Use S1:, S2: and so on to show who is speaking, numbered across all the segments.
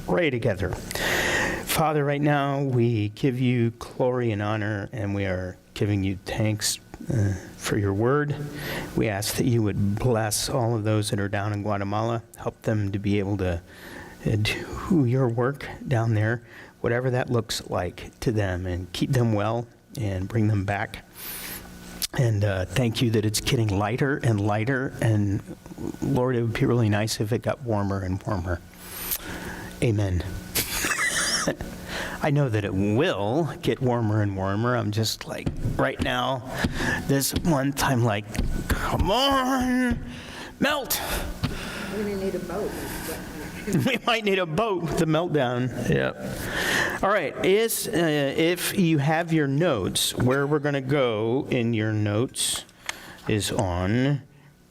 S1: pray together. Father, right now we give you glory and honor, and we are giving you thanks for your word. We ask that you would bless all of those that are down in Guatemala, help them to be able to do your work down there, whatever that looks like to them, and keep them well and bring them back. And thank you that it's getting lighter and lighter, and Lord, it would be really nice if it got warmer and warmer. Amen. I know that it will get warmer and warmer. I'm just like, right now, this month, I'm like, come on, melt.
S2: We're going to need a boat.
S1: We might need a boat with the meltdown. Yeah. All right. If you have your notes, where we're going to go in your notes is on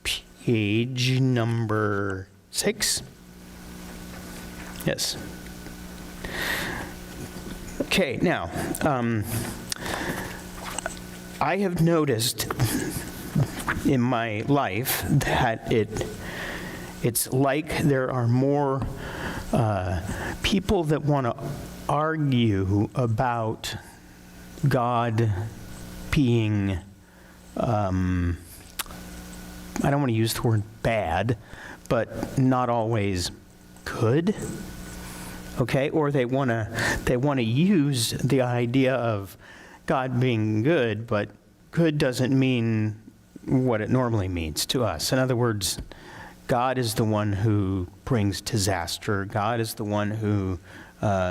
S1: page number 6. Yes. Okay. Now, I have noticed in my life that it's like there are more people that want to argue about God being, I don't want to use the word bad, but not always good. Okay, or they want to use the idea of God being good, but good doesn't mean what it normally means to us. In other words, God is the one who brings disaster. God is the one who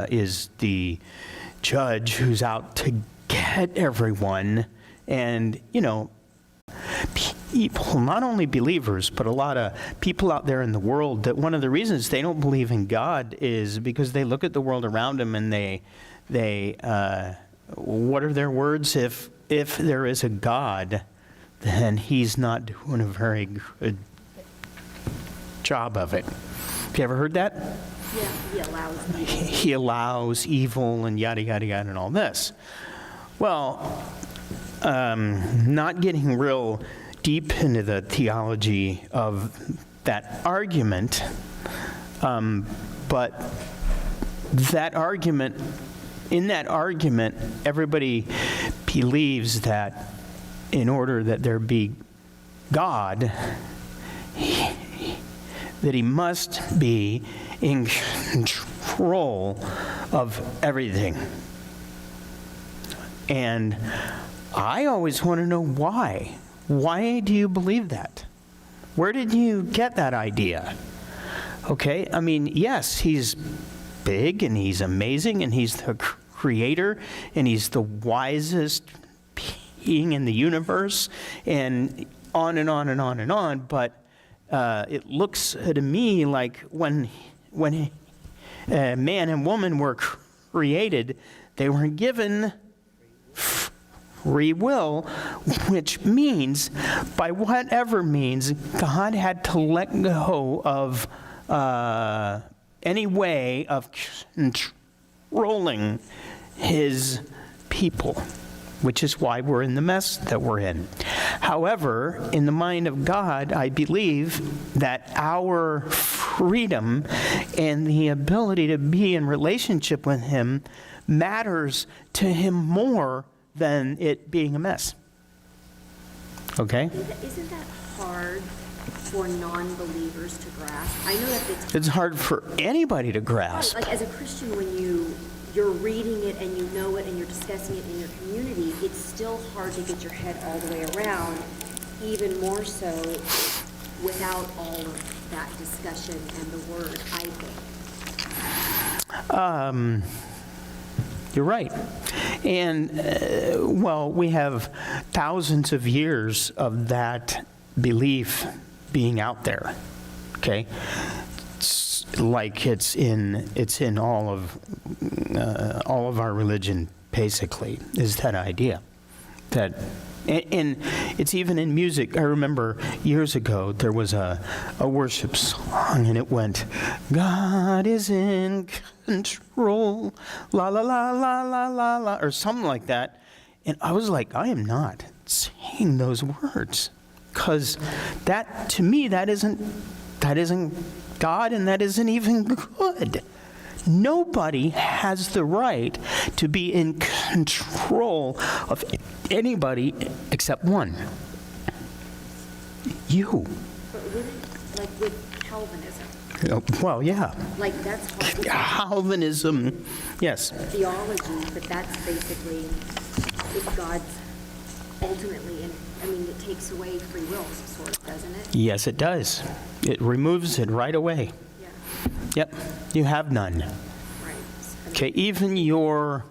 S1: is the judge who's out to get everyone. And, people, not only believers, but a lot of people out there in the world, that one of the reasons they don't believe in God is because they look at the world around them and they what are their words? If there is a God, then he's not doing a very good job of it. Have you ever heard that?
S2: Yeah, he allows evil.
S1: He allows evil and yada, yada, yada, and all this. Well, not getting real deep into the theology of that argument, but in that argument, everybody believes that in order that there be God, that he must be in control of everything. And I always want to know why. Why do you believe that? Where did you get that idea? Okay, I mean, yes, he's big and he's amazing and he's the creator and he's the wisest being in the universe and on and on and on and on, but it looks to me like when man and woman were created, they were given free will, which means, by whatever means, God had to let go of any way of controlling his people, which is why we're in the mess that we're in. However, in the mind of God, I believe that our freedom and the ability to be in relationship with him matters to him more than it being a mess. Okay?
S2: Isn't that hard for non-believers to grasp? I know that
S1: it's hard for anybody to grasp.
S2: Like as a Christian, when you're reading it and you know it and you're discussing it in your community, it's still hard to get your head all the way around, even more so without all of that discussion and the word, I think.
S1: You're right. And, we have thousands of years of that belief being out there, okay? It's like it's in all of our religion, basically, is that idea. That, and it's even in music. I remember years ago there was a worship song, and it went, God is in control, la la la la la la la, or something like that. And I was like, I am not saying those words, because that, to me, that isn't God, and that isn't even good. Nobody has the right to be in control of anybody except one. You.
S2: But wouldn't, like with Calvinism,
S1: Well, yeah.
S2: like that's hard.
S1: Calvinism, yes.
S2: Theology, but that's basically if God's ultimately, and I mean, it takes away free will, sort of, doesn't it?
S1: Yes, it does. It removes it right away.
S2: Yeah,
S1: Yep, you have none.
S2: right.
S1: Okay, even your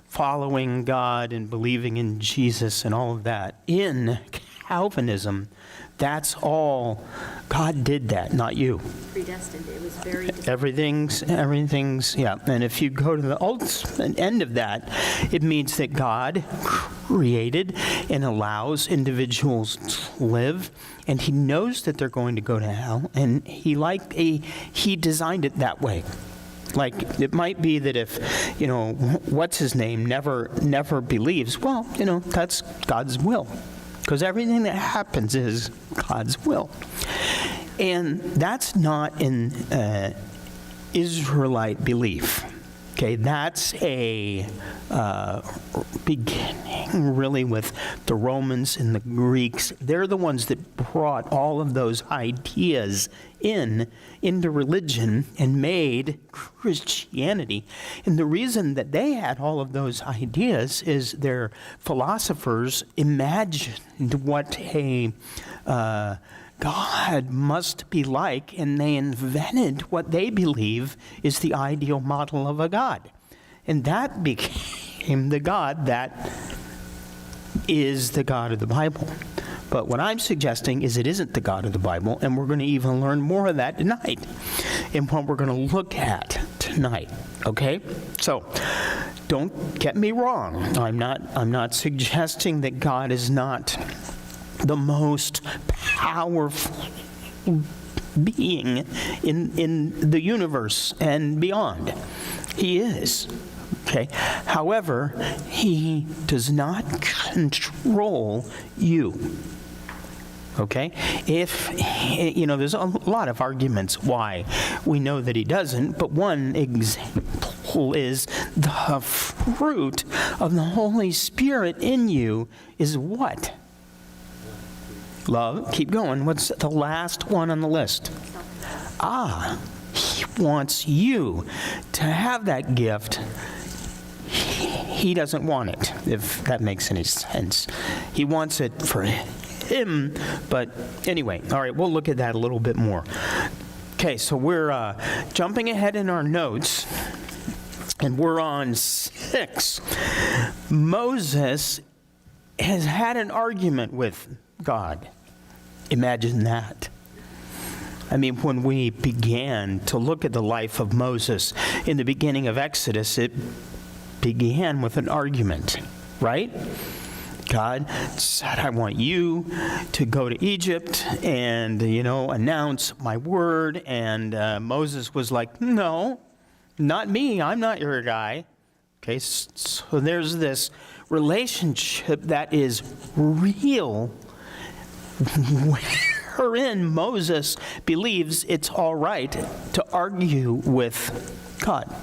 S1: following God and believing in Jesus and all of that, in Calvinism, that's all, God did that, not you.
S2: Predestined, it was very.
S1: Everything's, yeah. And if you go to the ultimate end of that, it means that God created and allows individuals to live, and he knows that they're going to go to hell, and he designed it that way. Like, it might be that if, what's his name never believes, well, that's God's will. Because everything that happens is God's will. And that's not an Israelite belief. Okay, that's a beginning really with the Romans and the Greeks. They're the ones that brought all of those ideas into religion and made Christianity. And the reason that they had all of those ideas is their philosophers imagined what a God must be like, and they invented what they believe is the ideal model of a God. And that became the God that is the God of the Bible. But what I'm suggesting is it isn't the God of the Bible, and we're going to even learn more of that tonight in what we're going to look at tonight, okay? So, don't get me wrong. I'm not suggesting that God is not the most powerful being in the universe and beyond. He is. Okay. However, he does not control you. Okay? If, there's a lot of arguments why we know that he doesn't, but one example is the fruit of the Holy Spirit in you is what? Love. Keep going. What's the last one on the list? He wants you to have that gift. He doesn't want it, if that makes any sense. He wants it for him, but anyway, all right, we'll look at that a little bit more. Okay, so we're jumping ahead in our notes, and we're on 6. Moses has had an argument with God. Imagine that. I mean, when we began to look at the life of Moses in the beginning of Exodus, it began with an argument, right? God said, I want you to go to Egypt and, announce my word. And Moses was like, no, not me. I'm not your guy. Okay, so there's this relationship that is real wherein Moses believes it's all right to argue with God.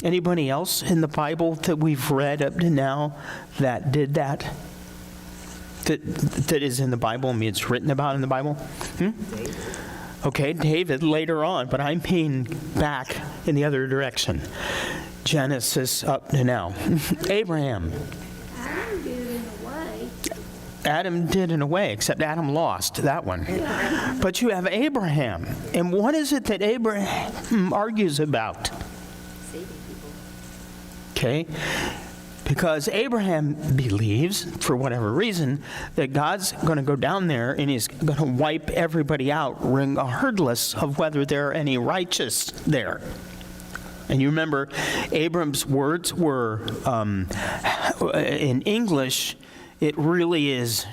S1: Anybody else in the Bible that we've read up to now that did that? That is in the Bible? I mean, it's written about in the Bible? Okay, David later on, but I mean back in the other direction. Genesis up to now. Abraham. Adam did in a way, except Adam lost that one. But you have Abraham. And what is it that Abraham argues about?
S2: Saving people.
S1: Okay? Because Abraham believes, for whatever reason, that God's going to go down there and he's going to wipe everybody out, regardless of whether there are any righteous there. And you remember, Abram's words were, in English, it really is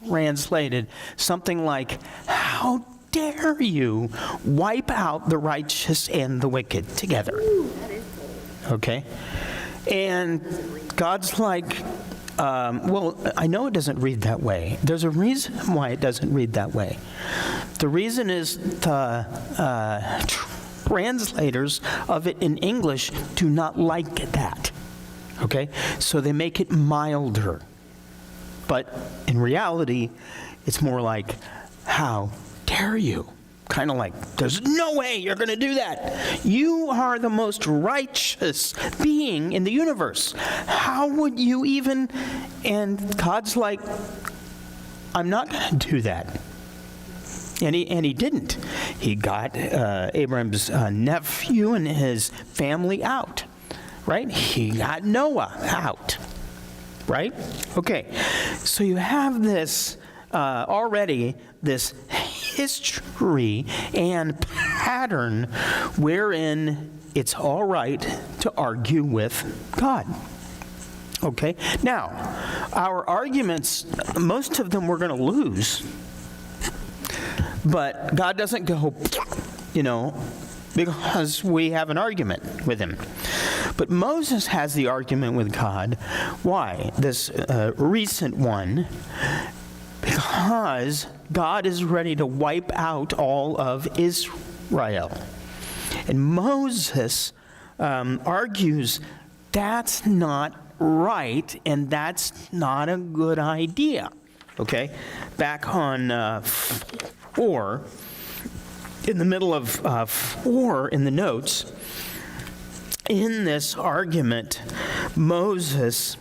S1: translated something like, how dare you wipe out the righteous and the wicked together?
S2: Ooh, that is cool.
S1: Okay? And God's like, well, I know it doesn't read that way. There's a reason why it doesn't read that way. The reason is the translators of it in English do not like that. Okay? So they make it milder. But in reality, it's more like, how dare you? Kind of like, there's no way you're going to do that. You are the most righteous being in the universe. How would you even? And God's like, I'm not going to do that. And he didn't. He got Abraham's nephew and his family out, right? He got Noah out, right? Okay, so you have this already, this history and pattern wherein it's all right to argue with God. Okay, now, our arguments, most of them we're going to lose. But God doesn't go, because we have an argument with him. But Moses has the argument with God. Why? This recent one. Because God is ready to wipe out all of Israel. And Moses argues that's not right and that's not a good idea. Okay? Back on 4, in the middle of 4 in the notes, in this argument, Moses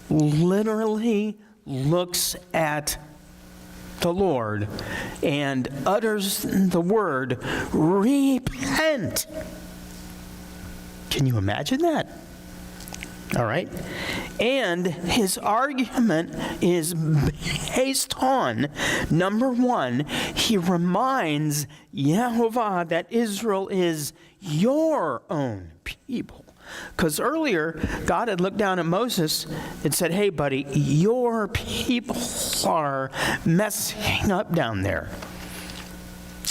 S1: literally looks at the Lord and utters the word, repent. Can you imagine that? All right. And his argument is based on, number one, he reminds Yehovah that Israel is your own people. Because earlier, God had looked down at Moses and said, hey, buddy, your people are messing up down there.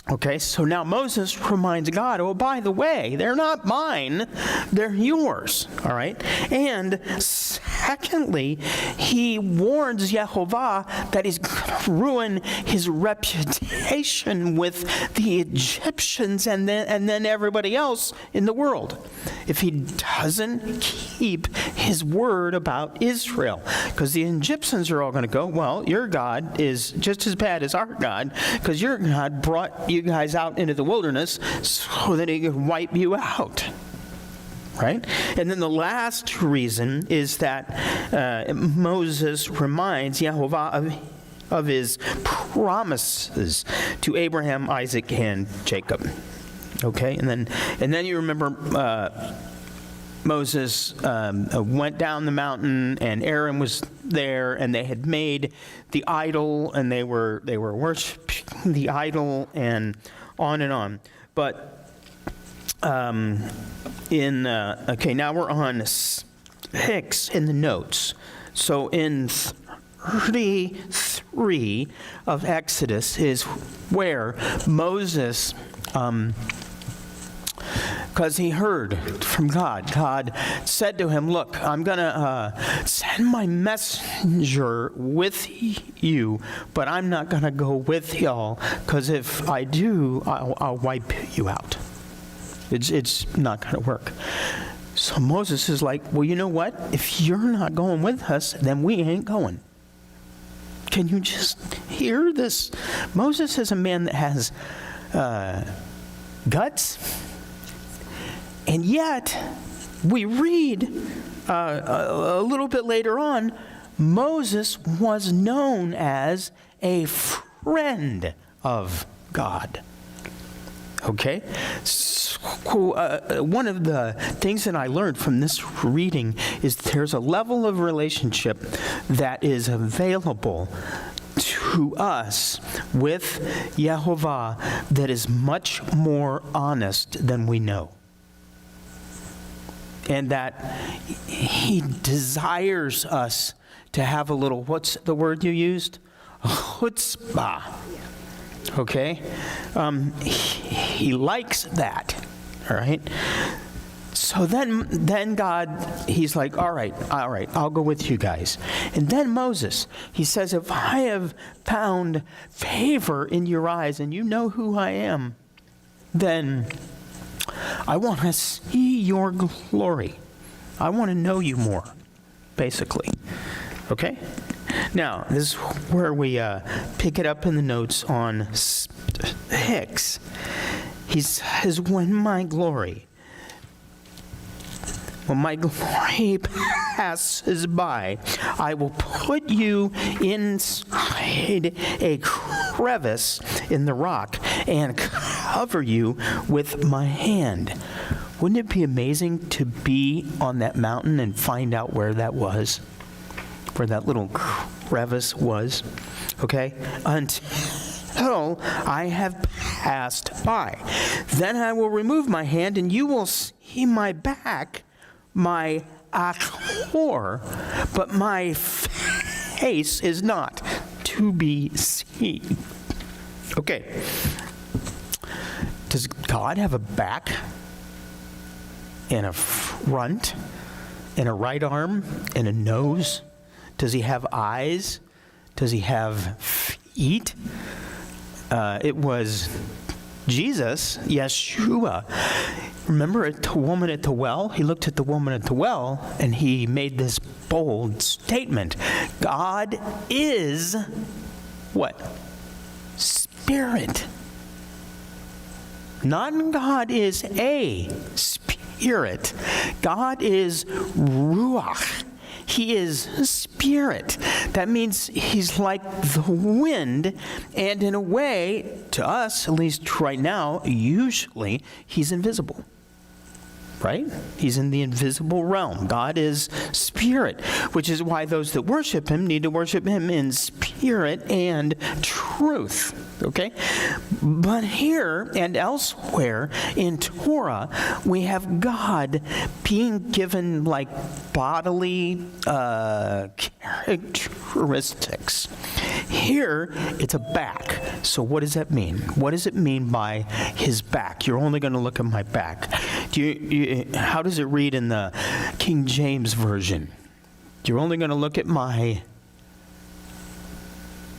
S1: Okay, so now Moses reminds God, oh, by the way, they're not mine, they're yours, all right? And secondly, he warns Yehovah that he's going to ruin his reputation with the Egyptians and then everybody else in the world if he doesn't keep his word about Israel. Because the Egyptians are all going to go, well, your God is just as bad as our God, because your God brought you guys out into the wilderness so that he could wipe you out. Right? And then the last reason is that Moses reminds Yehovah of his promises to Abraham, Isaac, and Jacob. Okay? And then you remember Moses went down the mountain, and Aaron was there, and they had made the idol, and they were worshiping the idol, and on and on. But okay, now we're on 6 in the notes. So in 33 of Exodus is where Moses, because he heard from God. God said to him, look, I'm going to send my messenger with you, but I'm not going to go with y'all, because if I do, I'll wipe you out. It's not going to work. So Moses is like, well, you know what? If you're not going with us, then we ain't going. Can you just hear this? Moses is a man that has guts. And yet, we read a little bit later on, Moses was known as a friend of God. Okay? So, one of the things that I learned from this reading is there's a level of relationship that is available to us with Yehovah that is much more honest than we know. And that he desires us to have a little, what's the word you used? Chutzpah. Okay? He likes that. All right? So then God, he's like, all right, I'll go with you guys. And then Moses, he says, if I have found favor in your eyes and you know who I am, then I want to see your glory. I want to know you more, basically. Okay? Now, this is where we pick it up in the notes on Hicks. He says, when my glory passes by, I will put you inside a crevice in the rock and cover you with my hand. Wouldn't it be amazing to be on that mountain and find out where that was? Where that little crevice was? Okay? Until I have passed by. Then I will remove my hand and you will see my back, my achor, but my face is not to be seen. Okay. Does God have a back and a front and a right arm and a nose? Does he have eyes? Does he have feet? It was Jesus, Yeshua. Remember the woman at the well? He looked at the woman at the well and he made this bold statement. God is what? Spirit. Not God is a spirit. God is Ruach. He is spirit. That means he's like the wind, and in a way, to us, at least right now, usually, he's invisible. Right? He's in the invisible realm. God is spirit, which is why those that worship him need to worship him in spirit and truth. Okay? But here and elsewhere in Torah, we have God being given like bodily characteristics. Here, it's a back. So what does that mean? What does it mean by his back? You're only going to look at my back. How does it read in the King James Version? You're only going to look at my...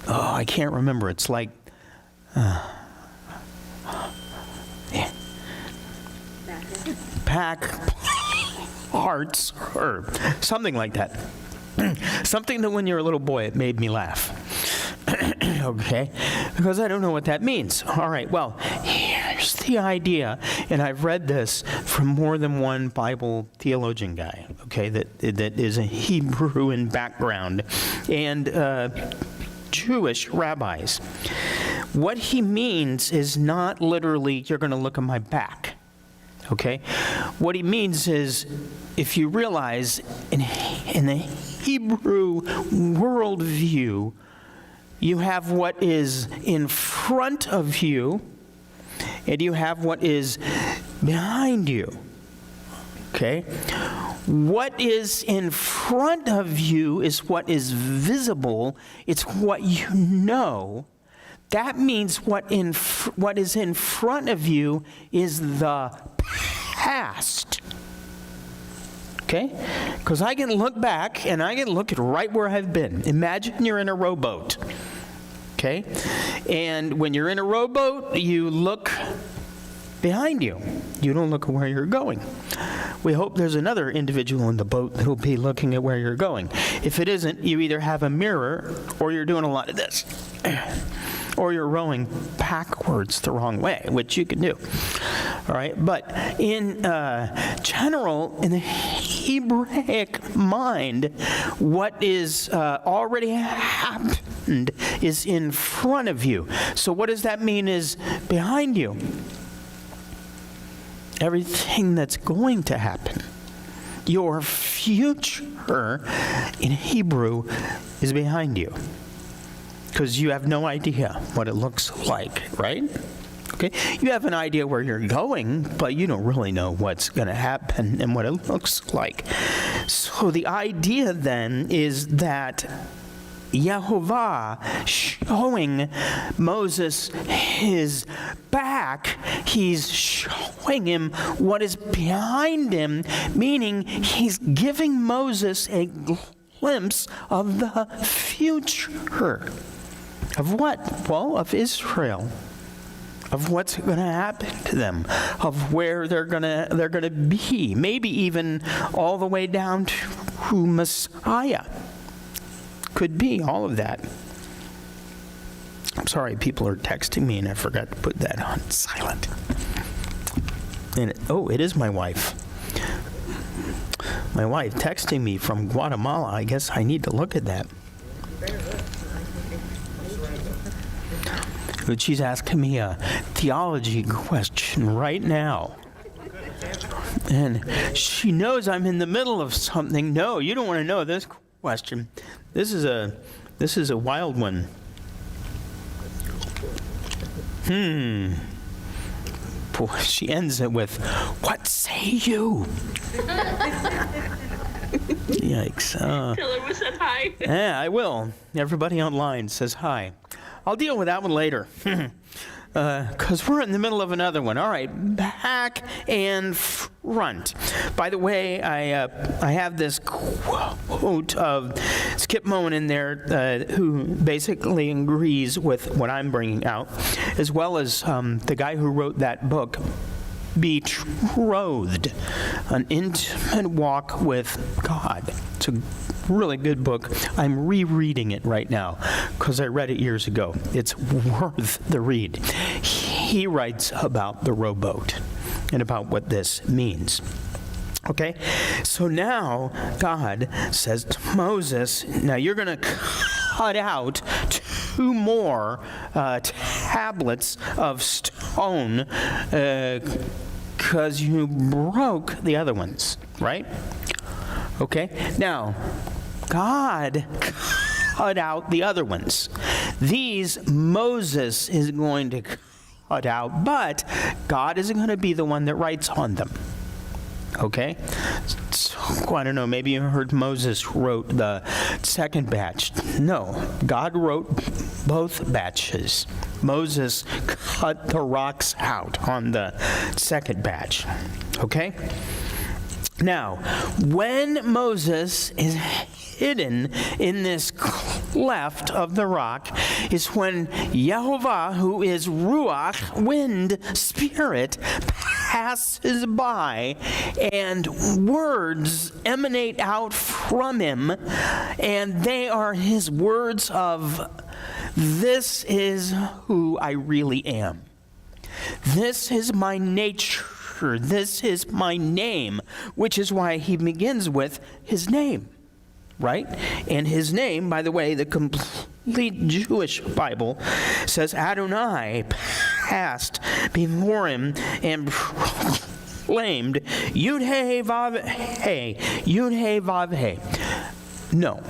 S1: Oh, I can't remember. It's like... Back parts or something like that. Something that when you're a little boy, it made me laugh. Okay? Because I don't know what that means. All right, well, here's the idea, and I've read this from more than one Bible theologian guy, okay, that is a Hebrew in background, and Jewish rabbis. What he means is not literally, you're going to look at my back, okay? What he means is, if you realize in the Hebrew worldview, you have what is in front of you, and you have what is behind you. Okay? What is in front of you is what is visible. It's what you know. That means what is in front of you is the past. Okay? Because I can look back and I can look at right where I've been. Imagine you're in a rowboat. Okay? And when you're in a rowboat, you look behind you. You don't look at where you're going. We hope there's another individual in the boat who'll be looking at where you're going. If it isn't, you either have a mirror or you're doing a lot of this. Or you're rowing backwards the wrong way, which you can do. All right? But in general, in the Hebraic mind, what is already happened is in front of you. So what does that mean is behind you? Everything that's going to happen. Your future in Hebrew is behind you. Because you have no idea what it looks like, right? Okay? You have an idea where you're going, but you don't really know what's going to happen and what it looks like. So the idea then is that Yehovah showing Moses his back, he's showing him what is behind him, meaning he's giving Moses a glimpse of the future. Of what? Well, of Israel. of what's going to happen to them, of where they're going to be, maybe even all the way down to Messiah. Could be all of that. I'm sorry, people are texting me and I forgot to put that on silent. And it is my wife. My wife texting me from Guatemala. I guess I need to look at that. But she's asking me a theology question right now. And she knows I'm in the middle of something. No, you don't want to know this question. This is a wild one. Boy, she ends it with, "What say you?" Yikes.
S3: Tell her we said hi.
S1: Yeah, I will. Everybody online says hi. I'll deal with that one later. Because we're in the middle of another one. All right, back and front. By the way, I have this quote of Skip Moen in there who basically agrees with what I'm bringing out, as well as the guy who wrote that book, Betrothed, An Intimate Walk with God. It's a really good book. I'm rereading it right now because I read it years ago. It's worth the read. He writes about the rowboat and about what this means. Okay, so now God says to Moses, now you're going to cut out 2 more tablets of stone because you broke the other ones, right? Okay, now God cut out the other ones. These Moses is going to cut out, but God isn't going to be the one that writes on them. Okay? So, I don't know, maybe you heard Moses wrote the second batch. No, God wrote both batches. Moses cut the rocks out on the second batch. Okay? Now, when Moses is hidden in this cleft of the rock is when Yehovah, who is Ruach, wind, spirit, passes by and words emanate out from him, and they are his words of, "This is who I really am. This is my nature. This is my name," which is why he begins with his name, right? And his name, by the way, the complete Jewish Bible says Adonai passed before him and proclaimed Yud-Heh Vav-Heh, Yud-Heh Vav-Heh. No.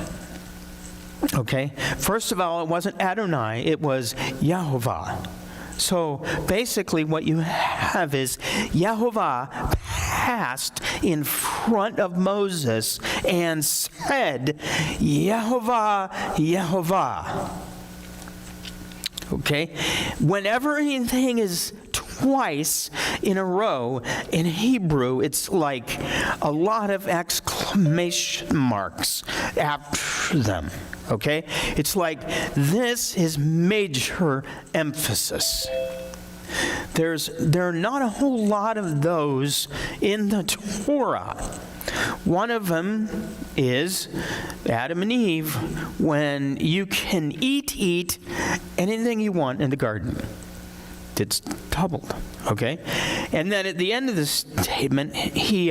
S1: Okay? First of all, it wasn't Adonai, it was Yehovah. So basically what you have is Yehovah passed in front of Moses and said, Yehovah, Yehovah. Okay? Whenever anything is twice in a row in Hebrew, it's like a lot of exclamation marks after them. Okay? It's like this is major emphasis. There are not a whole lot of those in the Torah. One of them is Adam and Eve, when you can eat anything you want in the garden. It's doubled, okay? And then at the end of the statement, he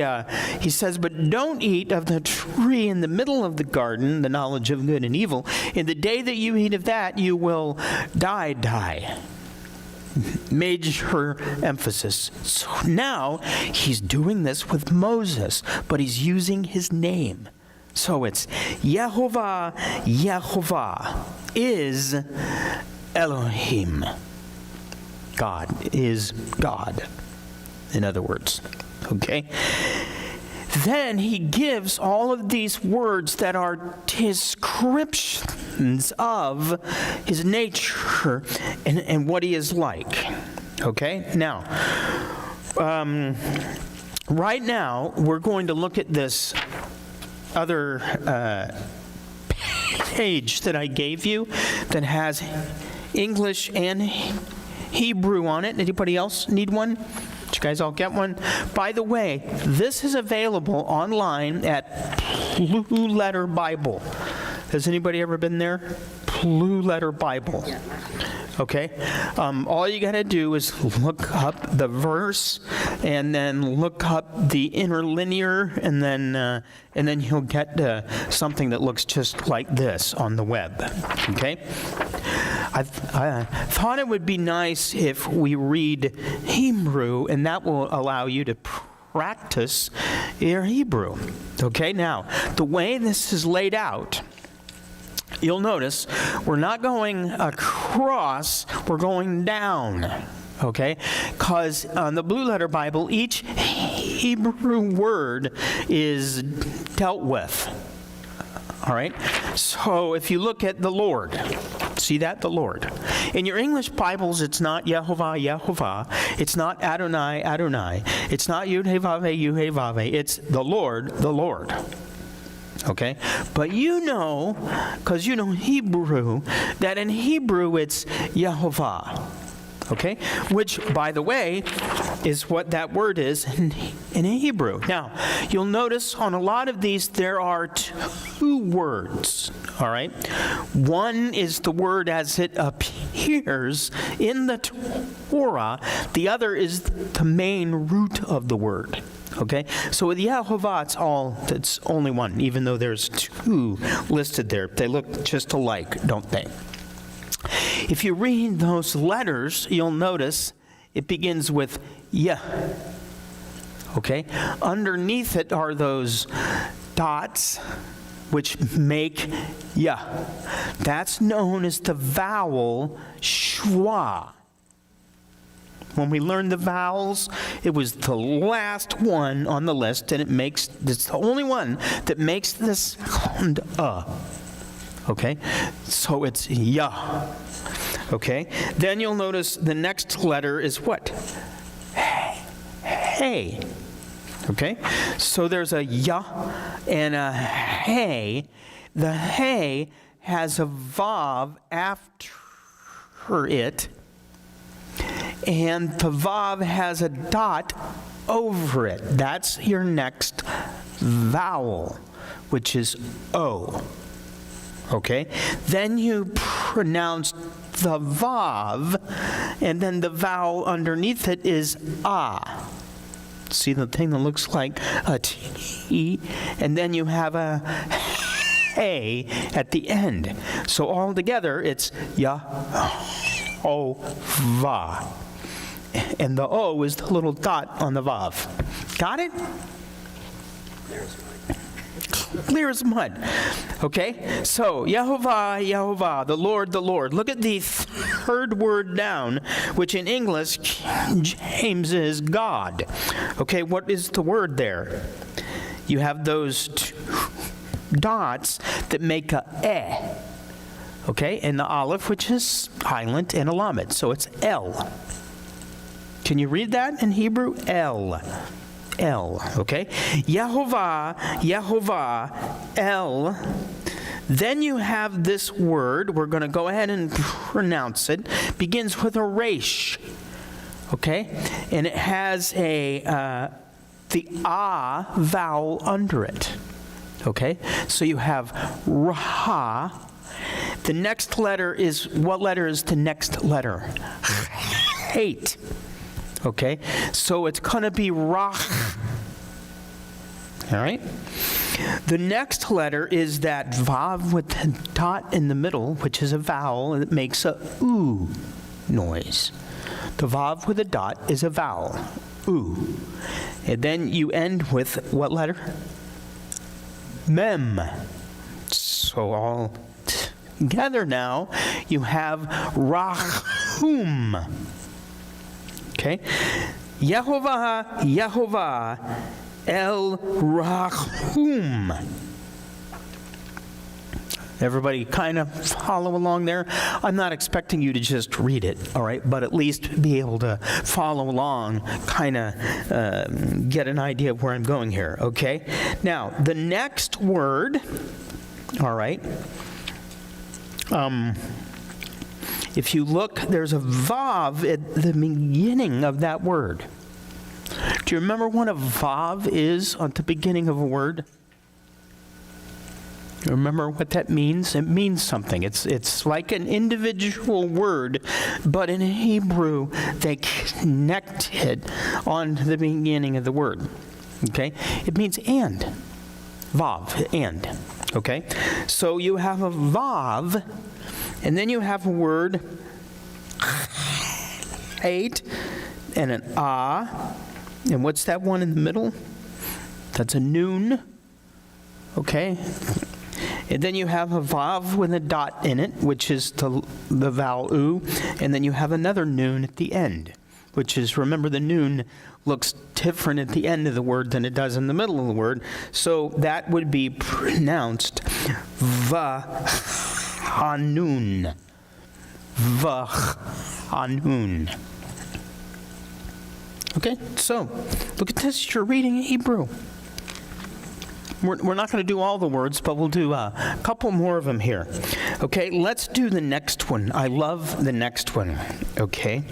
S1: says, "But don't eat of the tree in the middle of the garden, the knowledge of good and evil. In the day that you eat of that, you will die." Major emphasis. So now he's doing this with Moses, but he's using his name. So it's Yehovah, Yehovah is Elohim. God is God, in other words. Okay? Then he gives all of these words that are descriptions of his nature and what he is like. Okay? Now, right now, we're going to look at this other page that I gave you that has English and Hebrew on it. Anybody else need one? Did you guys all get one? By the way, this is available online at Blue Letter Bible. Has anybody ever been there? Blue Letter Bible. Okay? All you got to do is look up the verse and then look up the interlinear, and then you'll get something that looks just like this on the web. Okay? I thought it would be nice if we read Hebrew, and that will allow you to practice your Hebrew. Okay? Now, the way this is laid out, you'll notice we're not going across, we're going down, okay? Because on the Blue Letter Bible, each Hebrew word is dealt with, all right? So if you look at the Lord, see that? The Lord. In your English Bibles, it's not Yehovah, Yehovah. It's not Adonai, Adonai. It's not Yud-Heh-Vav-Heh, Yud-Heh-Vav-Heh. It's the Lord, the Lord. Okay? But you know, because you know Hebrew, that in Hebrew it's Yehovah. Okay? Which, by the way, is what that word is in Hebrew. Now, you'll notice on a lot of these there are two words. All right? One is the word as it appears in the Torah. The other is the main root of the word. Okay, so with Yehovah, it's only one, even though there's two listed there. They look just alike, don't they? If you read those letters, you'll notice it begins with Yeh. Okay, underneath it are those dots which make Yeh. That's known as the vowel Shwa. When we learned the vowels, it was the last one on the list, and it's the only one that makes the sound Okay? So it's Yah. Okay? Then you'll notice the next letter is what? Hey. Okay? So there's a Yah and a Hey. The Hey has a Vav after it, and the Vav has a dot over it. That's your next vowel, which is O. Okay? Then you pronounce the Vav, and then the vowel underneath it is Ah. See the thing that looks like a T? And then you have a Hey at the end. So all together, it's Yah-O-Va. And the O is the little dot on the Vav. Got it? Clear as mud. Okay? So, Yehovah, Yehovah, the Lord, the Lord. Look at the third word down, which in English, James is God. Okay, what is the word there? You have those two dots that make a eh. Okay? And the aleph, which is silent, and a lamed. So it's El. Can you read that in Hebrew? El. El, okay? Yehovah, Yehovah, El. Then you have this word, we're going to go ahead and pronounce it, begins with a resh, okay? And it has the ah vowel under it, okay? So you have Ra. The next letter is, what letter is the next letter? Hate. Okay, so it's going to be Rach. All right? The next letter is that Vav with the dot in the middle, which is a vowel, and it makes a oo noise. The Vav with a dot is a vowel, oo. And then you end with what letter? Mem. So all together now, you have Rachum. Okay? Yehovah, Yehovah, El Rachum. Everybody kind of follow along there? I'm not expecting you to just read it, all right? But at least be able to follow along, kind of get an idea of where I'm going here, okay? Now, the next word, all right, If you look, there's a vav at the beginning of that word. Do you remember what a vav is at the beginning of a word? You remember what that means? It means something. It's like an individual word, but in Hebrew, they connect it on the beginning of the word. Okay? It means and. Vav, and. Okay? So you have a vav, and then you have a word, eight, and an ah. And what's that one in the middle? That's a noon. Okay? And then you have a vav with a dot in it, which is the vowel u. And then you have another noon at the end, which is, remember, the noon looks different at the end of the word than it does in the middle of the word. So that would be pronounced va-hanun. Va-hanun. Okay, so look at this. You're reading Hebrew. We're not going to do all the words, but we'll do a couple more of them here. Okay, let's do the next one. I love the next one. Okay,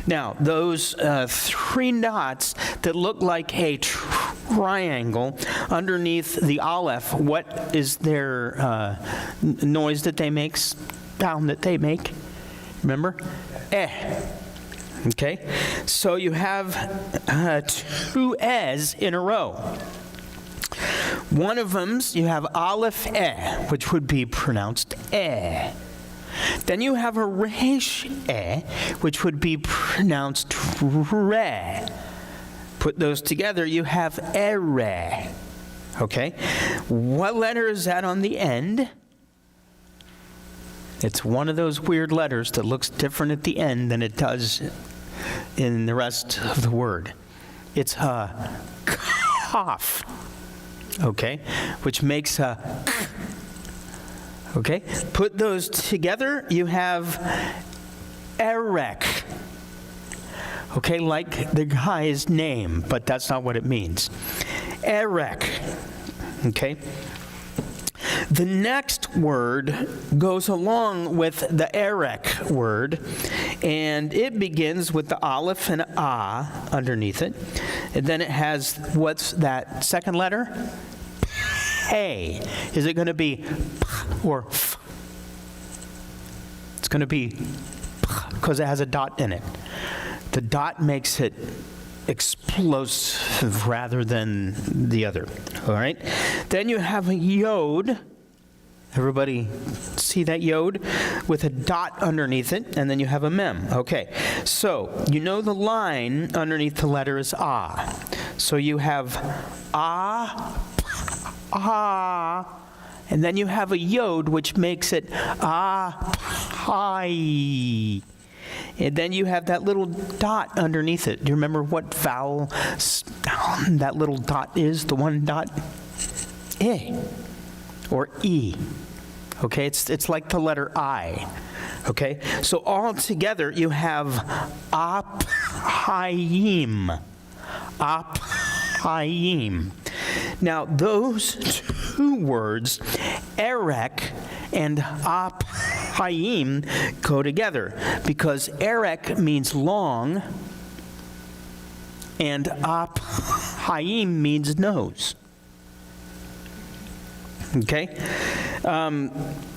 S1: now those three dots that look like a triangle underneath the aleph, what is their noise that they make, sound that they make? Remember? Eh. Okay, so you have two ehs in a row. One of them, you have aleph eh, which would be pronounced eh. Then you have a resh eh, which would be pronounced re. Put those together, you have ere. Okay? What letter is that on the end? It's one of those weird letters that looks different at the end than it does in the rest of the word. It's a kaf. Okay, which makes a, okay, put those together, you have Erek. Okay, like the guy's name, but that's not what it means. Erek. Okay. The next word goes along with the Erek word, and it begins with the aleph and ah underneath it. And then it has, what's that second letter? Hey. Is it going to be p or f? It's going to be p because it has a dot in it. The dot makes it explosive rather than the other. All right? Then you have a yod. Everybody see that yod? With a dot underneath it, and then you have a mem. Okay, so you know the line underneath the letter is ah. So you have ah, and then you have a yod, which makes it ah, pi. And then you have that little dot underneath it. Do you remember what vowel that little dot is? The one dot? Eh. Or E. Okay, it's like the letter I. Okay, so all together you have apayim. Apayim. Now those two words, Erek and apayim, go together because Erek means long and apayim means nose. Okay? All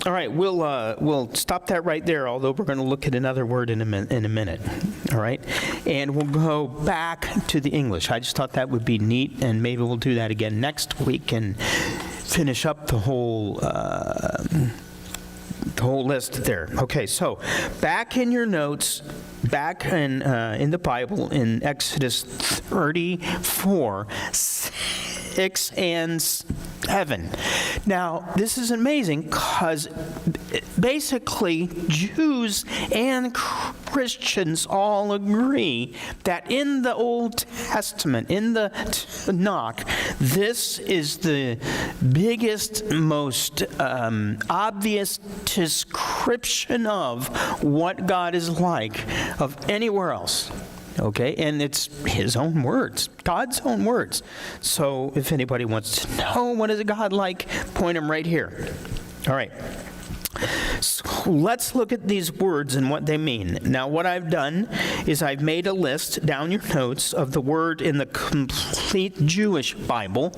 S1: right, we'll stop that right there, although we're going to look at another word in a minute. All right? And we'll go back to the English. I just thought that would be neat, and maybe we'll do that again next week and finish up the whole list there. Okay, so back in your notes, back in the Bible, in Exodus 34, 6 and 7. Now, this is amazing because basically Jews and Christians all agree that in the Old Testament, in the Tanakh, this is the biggest, most obvious description of what God is like of anywhere else. Okay, and it's his own words, God's own words. So if anybody wants to know what is God like, point him right here. All right. So let's look at these words and what they mean. Now, what I've done is I've made a list down your notes of the word in the complete Jewish Bible.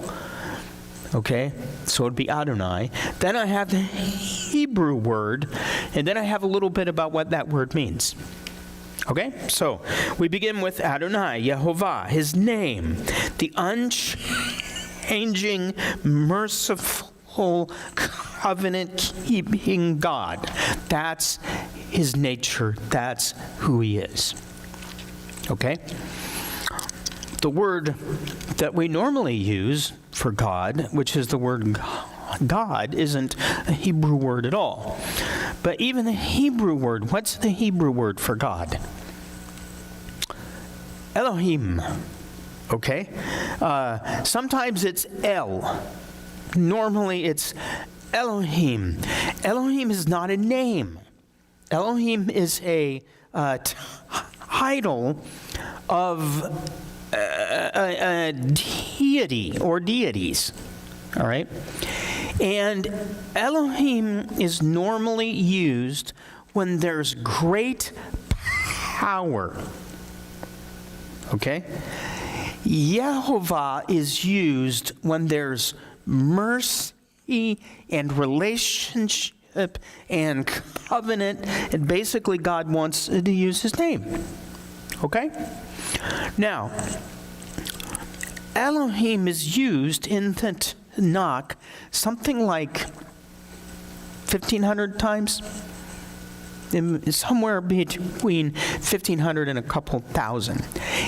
S1: Okay, so it'd be Adonai. Then I have the Hebrew word, and then I have a little bit about what that word means. Okay, so we begin with Adonai, Yehovah, his name, the unchanging, merciful, covenant-keeping God. That's his nature. That's who he is. Okay? The word that we normally use for God, which is the word God, isn't a Hebrew word at all. But even the Hebrew word, what's the Hebrew word for God? Elohim. Okay? Sometimes it's El. Normally it's Elohim. Elohim is not a name. Elohim is a title of a deity or deities. All right? And Elohim is normally used when there's great power. Okay? Yehovah is used when there's mercy and relationship and covenant, and basically God wants to use his name. Okay? Now, Elohim is used in the Tanakh something like 1,500 times. Somewhere between 1,500 and a couple thousand.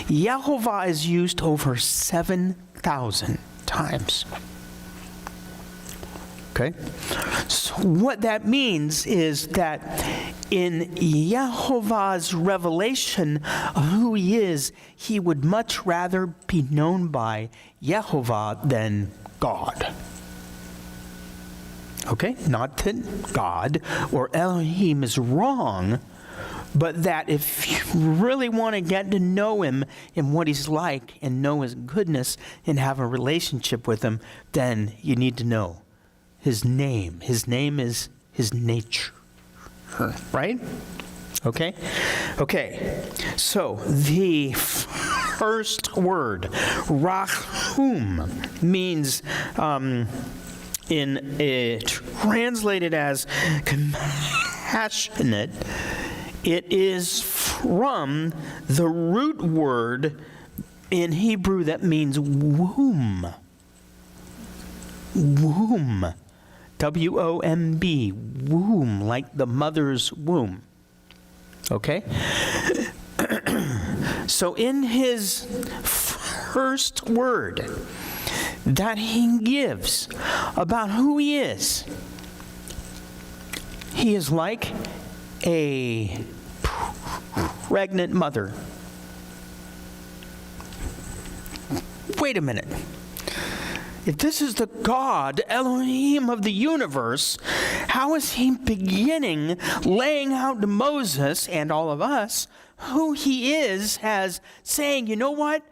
S1: Yehovah is used over 7,000 times. Okay? So what that means is that in Yehovah's revelation of who he is, he would much rather be known by Yehovah than God. Okay? Not that God or Elohim is wrong, but that if you really want to get to know him and what he's like and know his goodness and have a relationship with him, then you need to know his name. His name is his nature. Right? Okay? Okay. So the first word, Rahum, means translated as compassionate. It is from the root word in Hebrew that means womb. Womb. W-O-M-B. Womb, like the mother's womb. Okay? So in his first word that he gives about who he is like a pregnant mother. Wait a minute. If this is the God, Elohim of the universe, how is he beginning laying out to Moses and all of us who he is as saying, you know what?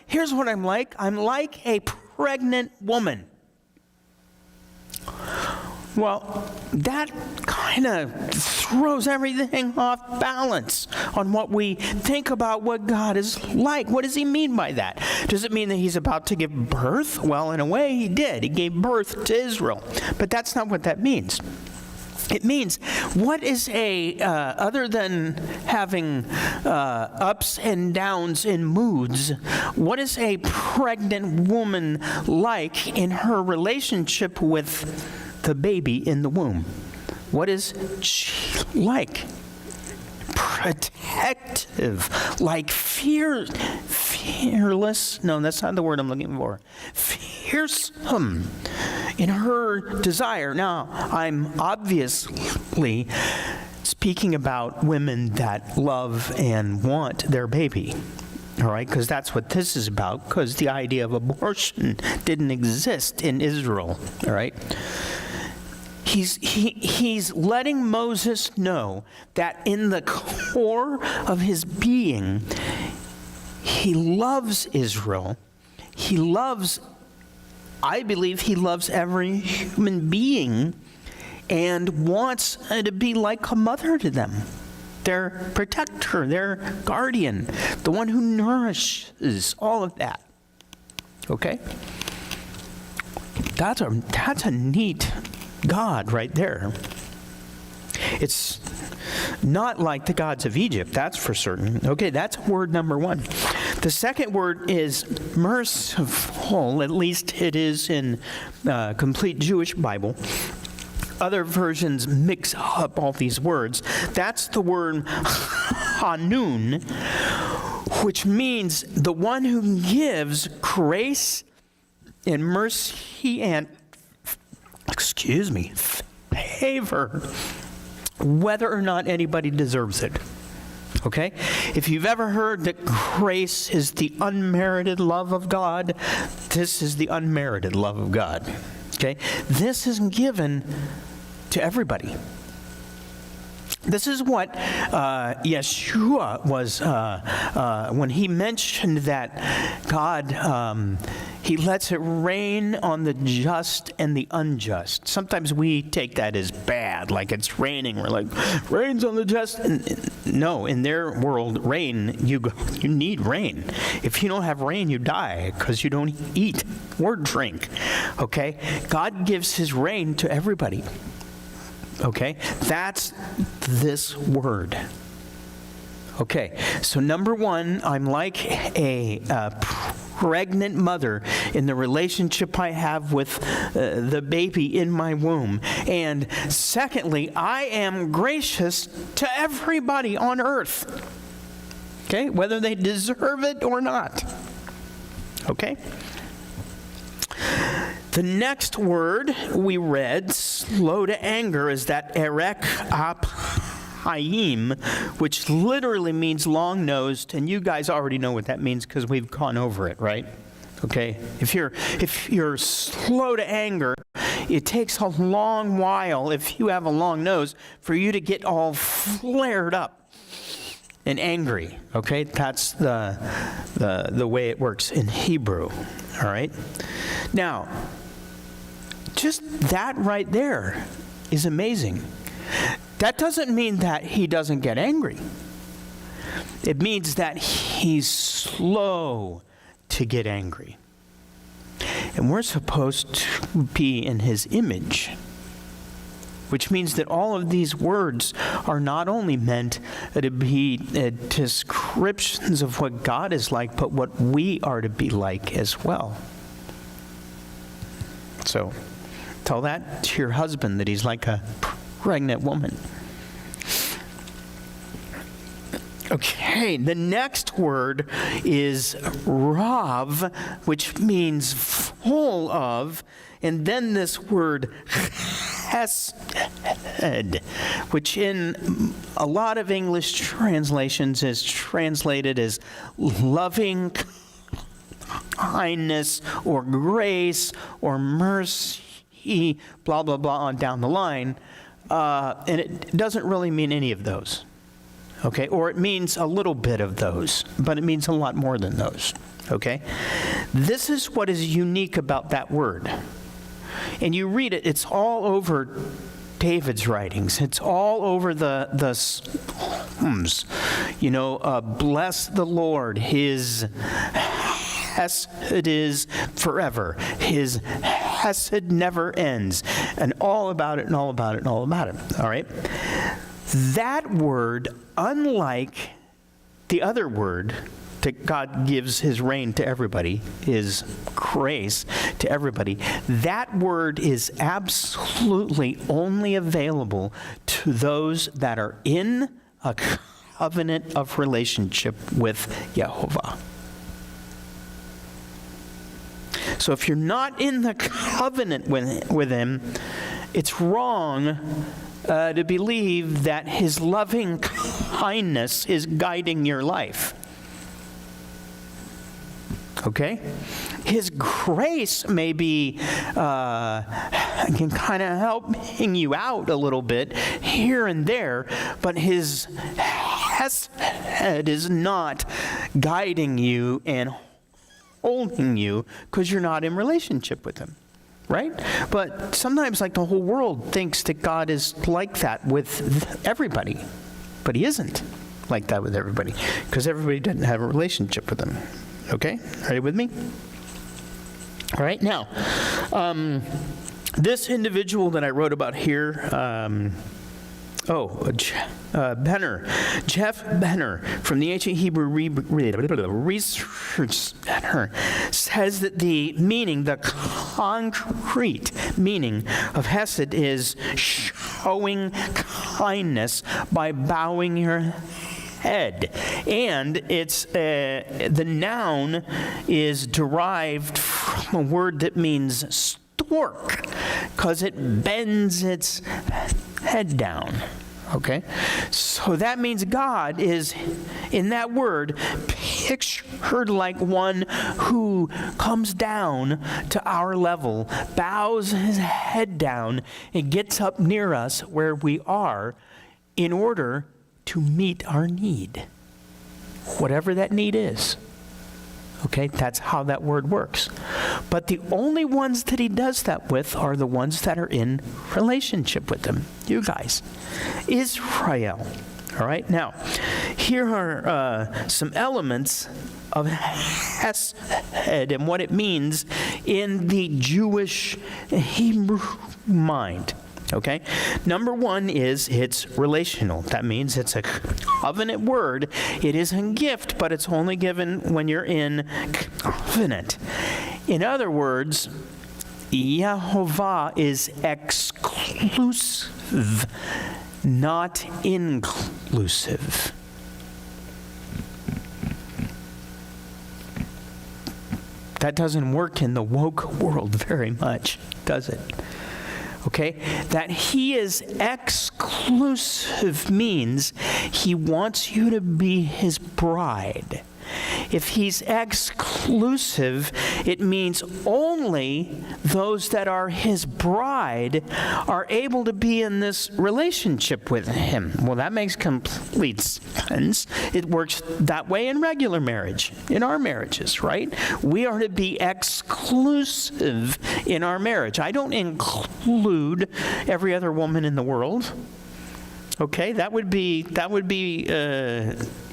S1: Here's what I'm like a pregnant woman. Well, that kind of throws everything off balance on what we think about what God is like. What does he mean by that? Does it mean that he's about to give birth? Well, in a way, he did. He gave birth to Israel. But that's not what that means. It means, what is other than having ups and downs in moods, what is a pregnant woman like in her relationship with the baby in the womb? What is she like? Protective, like fearless. No, that's not the word I'm looking for. Fearsome in her desire. Now, I'm obviously speaking about women that love and want their baby. All right, because that's what this is about, because the idea of abortion didn't exist in Israel. All right. He's letting Moses know that in the core of his being, he loves Israel. I believe he loves every human being, and wants to be like a mother to them, their protector, their guardian, the one who nourishes all of that. Okay? That's a neat God right there. It's not like the gods of Egypt, that's for certain. Okay, that's word number one. The second word is merciful, at least it is in complete Jewish Bible. Other versions mix up all these words. That's the word Hanun, which means the one who gives grace and mercy and, favor, whether or not anybody deserves it. Okay? If you've ever heard that grace is the unmerited love of God, this is the unmerited love of God. Okay? This is given to everybody. This is what Yeshua was, when he mentioned that God, he lets it rain on the just and the unjust. Sometimes we take that as bad, like it's raining. We're like, rain's on the just. And no, in their world, rain, you need rain. If you don't have rain, you die because you don't eat or drink. Okay? God gives his rain to everybody. Okay, that's this word. Okay, so number one, I'm like a pregnant mother in the relationship I have with the baby in my womb. And secondly, I am gracious to everybody on earth. Okay, whether they deserve it or not. Okay? The next word we read, slow to anger, is that erek apayim, which literally means long-nosed, and you guys already know what that means because we've gone over it, right? Okay, if you're slow to anger, it takes a long while, if you have a long nose, for you to get all flared up and angry. Okay, that's the way it works in Hebrew. All right, now. Just that right there is amazing. That doesn't mean that he doesn't get angry. It means that he's slow to get angry. And we're supposed to be in his image, which means that all of these words are not only meant to be descriptions of what God is like, but what we are to be like as well. So, tell that to your husband, that he's like a pregnant woman. Okay, the next word is Rav, which means full of, and then this word Chesed, which in a lot of English translations is translated as loving kindness or grace or mercy, blah, blah, blah, on down the line. And it doesn't really mean any of those. Okay? Or it means a little bit of those, but it means a lot more than those. Okay? This is what is unique about that word. And you read it, it's all over David's writings. It's all over the Psalms. You know, bless the Lord, his Hesed is forever. His Hesed never ends. And all about it, and all about it, and all about it. All right? That word, unlike the other word that God gives his rain to everybody, his grace to everybody, that word is absolutely only available to those that are in a covenant of relationship with Yehovah. So if you're not in the covenant with him, it's wrong to believe that his loving kindness is guiding your life. Okay? His grace may be can kind of helping you out a little bit here and there, but his Hesed is not guiding you and holding you because you're not in relationship with him. right? But sometimes, like, the whole world thinks that God is like that with everybody, but he isn't like that with everybody, because everybody doesn't have a relationship with him. Okay? Are you with me? All right, now, this individual that I wrote about here, Jeff Benner from the Ancient Hebrew Research Center says that the concrete meaning of Hesed is showing kindness by bowing your head. And it's the noun is derived from a word that means stork, because it bends its head down. Okay? So that means God is, in that word, pictured like one who comes down to our level, bows his head down, and gets up near us where we are in order to meet our need, whatever that need is. Okay, that's how that word works. But the only ones that he does that with are the ones that are in relationship with him. You guys. Israel. All right, now, here are some elements of Hesed and what it means in the Jewish Hebrew mind. Okay? Number one is it's relational. That means it's a covenant word. It is a gift, but it's only given when you're in covenant. In other words, Yehovah is exclusive, not inclusive. That doesn't work in the woke world very much, does it? Okay, that he is exclusive means he wants you to be his bride. If he's exclusive, it means only those that are his bride are able to be in this relationship with him. Well, that makes complete sense. It works that way in regular marriage, in our marriages, right? We are to be exclusive in our marriage. I don't include every other woman in the world. Okay, that would be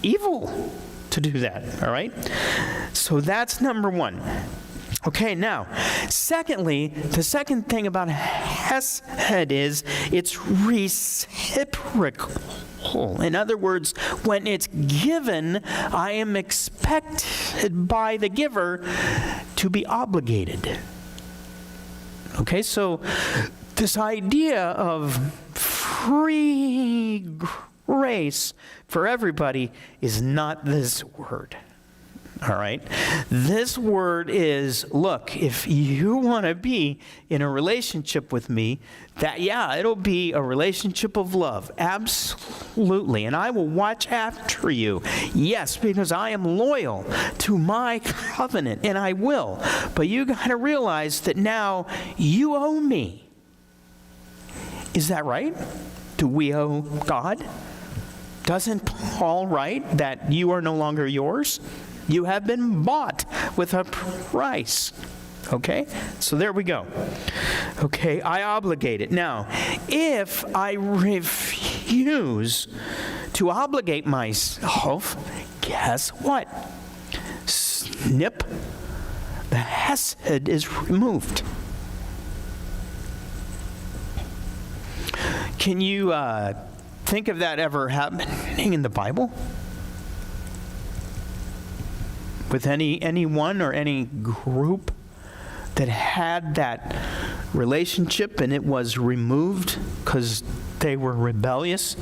S1: evil to do that, all right? So that's number one. Okay, now, secondly, the second thing about Hesed is it's reciprocal. In other words, when it's given, I am expected by the giver to be obligated. Okay, so this idea of free grace for everybody is not this word. All right? This word is, look, if you want to be in a relationship with me, it'll be a relationship of love. Absolutely. And I will watch after you. Yes, because I am loyal to my covenant, and I will. But you got to realize that now you owe me. Is that right? Do we owe God? Doesn't Paul write that you are no longer yours? You have been bought with a price. Okay? So there we go. Okay, I obligate it. Now, if I refuse to obligate myself, guess what? Snip, the Hesed is removed. Can you think of that ever happening in the Bible? With anyone or any group that had that relationship and it was removed because they were rebellious?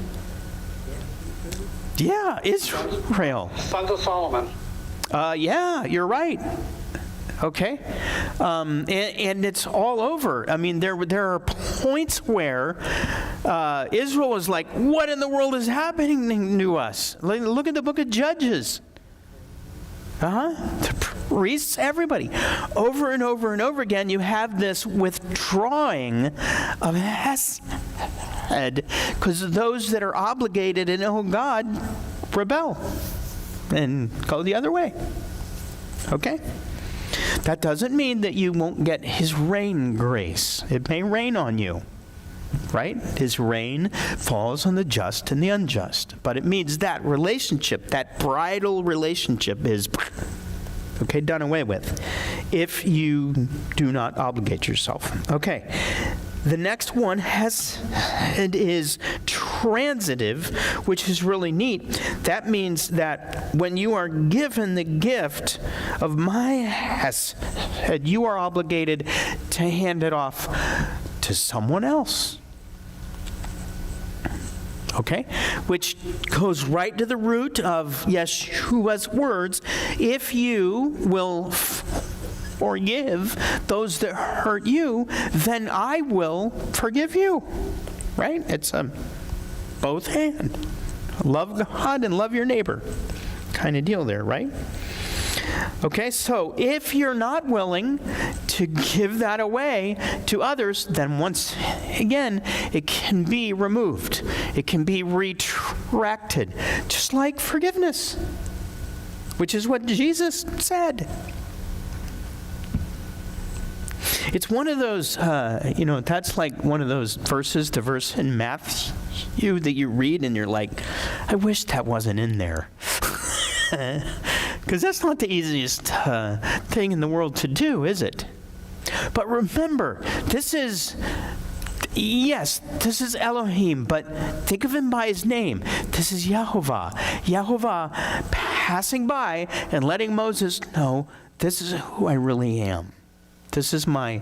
S1: Yeah, Israel.
S3: Sons of Solomon.
S1: Yeah, you're right. Okay, and it's all over. I mean, there are points where Israel was like, "What in the world is happening to us?" Look at the book of Judges. The priests, everybody, over and over and over again, you have this withdrawing of Hesed, because those that are obligated and owe God rebel and go the other way. Okay. That doesn't mean that you won't get his rain grace. It may rain on you, right? His rain falls on the just and the unjust. But it means that relationship, that bridal relationship is, okay, done away with if you do not obligate yourself. Okay. The next one it is transitive, which is really neat. That means that when you are given the gift of my hesed, you are obligated to hand it off to someone else. Okay? Which goes right to the root of Yeshua's words. If you will forgive those that hurt you, then I will forgive you. Right? It's a both hand. Love God and love your neighbor kind of deal there, right? Okay, so if you're not willing to give that away to others, then once again, it can be removed. It can be retracted, just like forgiveness, which is what Jesus said. It's one of those, that's like one of those verses, the verse in Matthew that you read and you're like, I wish that wasn't in there. Because that's not the easiest thing in the world to do, is it? But remember, this is Elohim, but think of him by his name. This is Yehovah. Yehovah passing by and letting Moses know, this is who I really am. This is my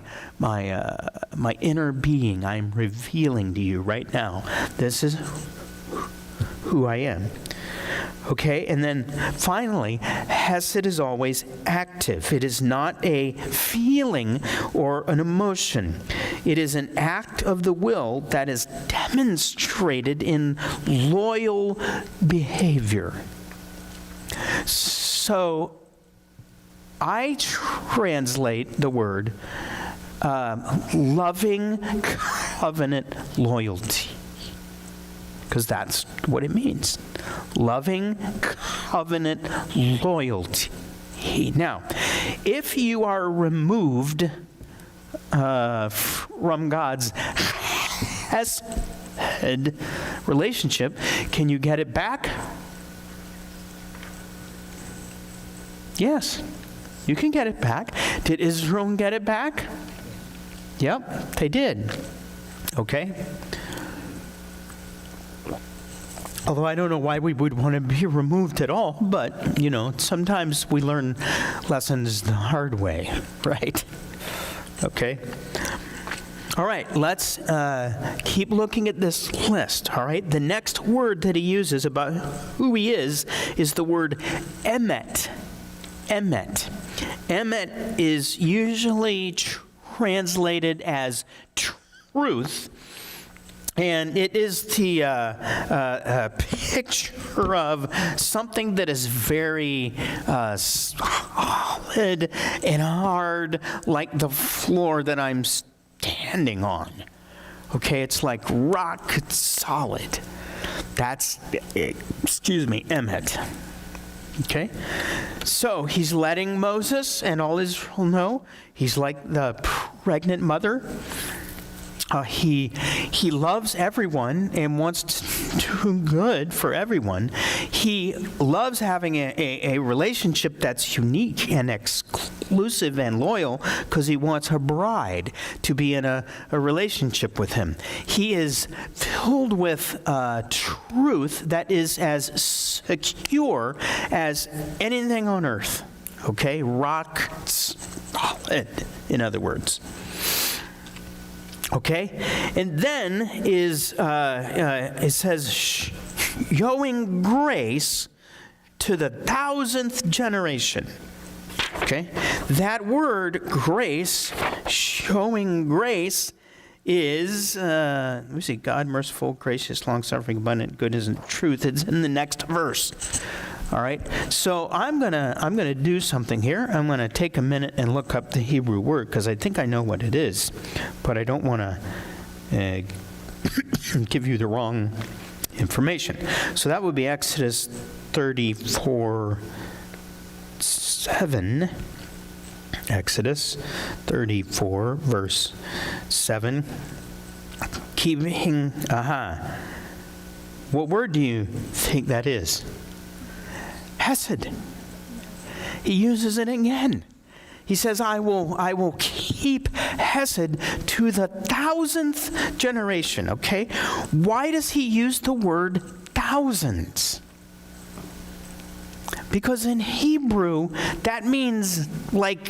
S1: inner being I'm revealing to you right now. This is who I am. Okay, and then finally, Hesed is always active. It is not a feeling or an emotion. It is an act of the will that is demonstrated in loyal behavior. So, I translate the word loving covenant loyalty, because that's what it means. Loving covenant loyalty. Now, if you are removed from God's hesed relationship, can you get it back? Yes. You can get it back. Did Israel get it back? Yep, they did. Okay? Although I don't know why we would want to be removed at all, but, sometimes we learn lessons the hard way, right? Okay? All right, let's keep looking at this list, all right? The next word that he uses about who he is the word emet. Emet. Emet is usually translated as truth, and it is the picture of something that is very solid and hard, like the floor that I'm standing on. Okay, it's like rock solid. That's, emet. Okay, so he's letting Moses and all Israel know he's like the pregnant mother. He loves everyone and wants to do good for everyone. He loves having a relationship that's unique and exclusive and loyal because he wants a bride to be in a relationship with him. He is filled with truth that is as secure as anything on earth. Okay? Rock solid, in other words. Okay, and then it says, showing grace to the 1,000th generation. Okay, that word grace, showing grace, is, let me see, God, merciful, gracious, long-suffering, abundant, goodness, and truth. It's in the next verse. All right, so I'm gonna do something here. I'm gonna take a minute and look up the Hebrew word because I think I know what it is, but I don't want to give you the wrong information. So that would be Exodus 34:7. Exodus 34, verse 7. Keeping, what word do you think that is? Hesed. He uses it again. He says, I will keep Hesed to the 1000th generation, okay? Why does he use the word thousands? Because in Hebrew, that means like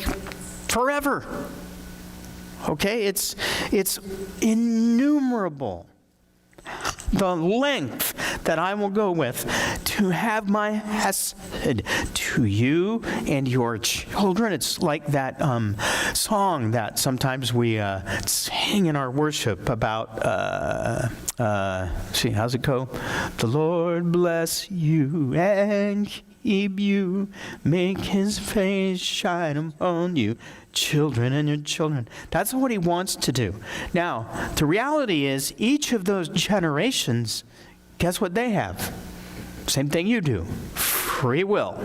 S1: forever. Okay? It's innumerable. The length that I will go with to have my hesed to you and your children. It's like that song that sometimes we sing in our worship about, how's it go? The Lord bless you and keep you, make his face shine upon you, children and your children. That's what he wants to do. Now, the reality is each of those generations, guess what they have? Same thing you do. Free will.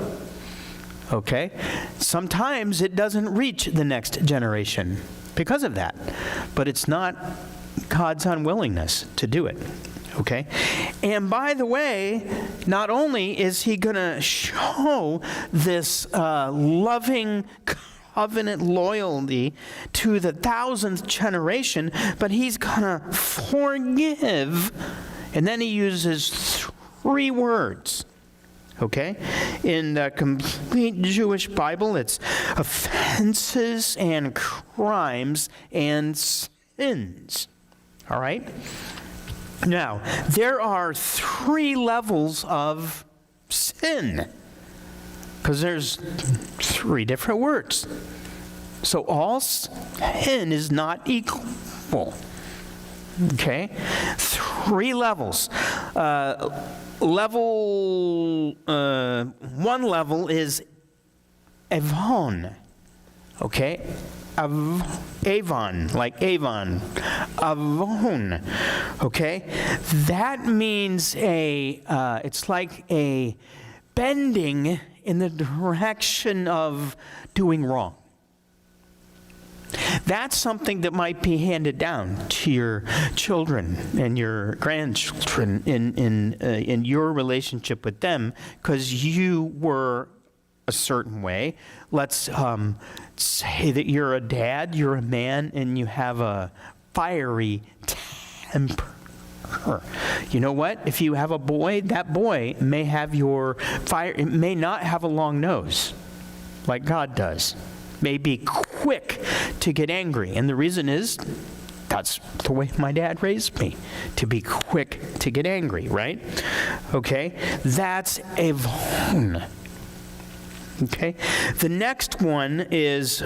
S1: Okay? Sometimes it doesn't reach the next generation because of that. But it's not God's unwillingness to do it. Okay? And by the way, not only is he going to show this loving covenant loyalty to the 1000th generation, but he's going to forgive. And then he uses 3 words. Okay? In the complete Jewish Bible, it's offenses and crimes and sins. All right? Now, there are 3 levels of sin, because there's 3 different words. So all sin is not equal. Okay? 3 levels. One level is Avon. Okay? Avon, like Avon. Avon. Okay? That means it's like a bending in the direction of doing wrong. That's something that might be handed down to your children and your grandchildren in your relationship with them, because you were a certain way. Let's say that you're a dad, you're a man, and you have a fiery temper. You know what? If you have a boy, that boy may have it may not have a long nose like God does. May be quick to get angry. And the reason is, that's the way my dad raised me, to be quick to get angry, right? Okay? That's Avon. Okay? The next one is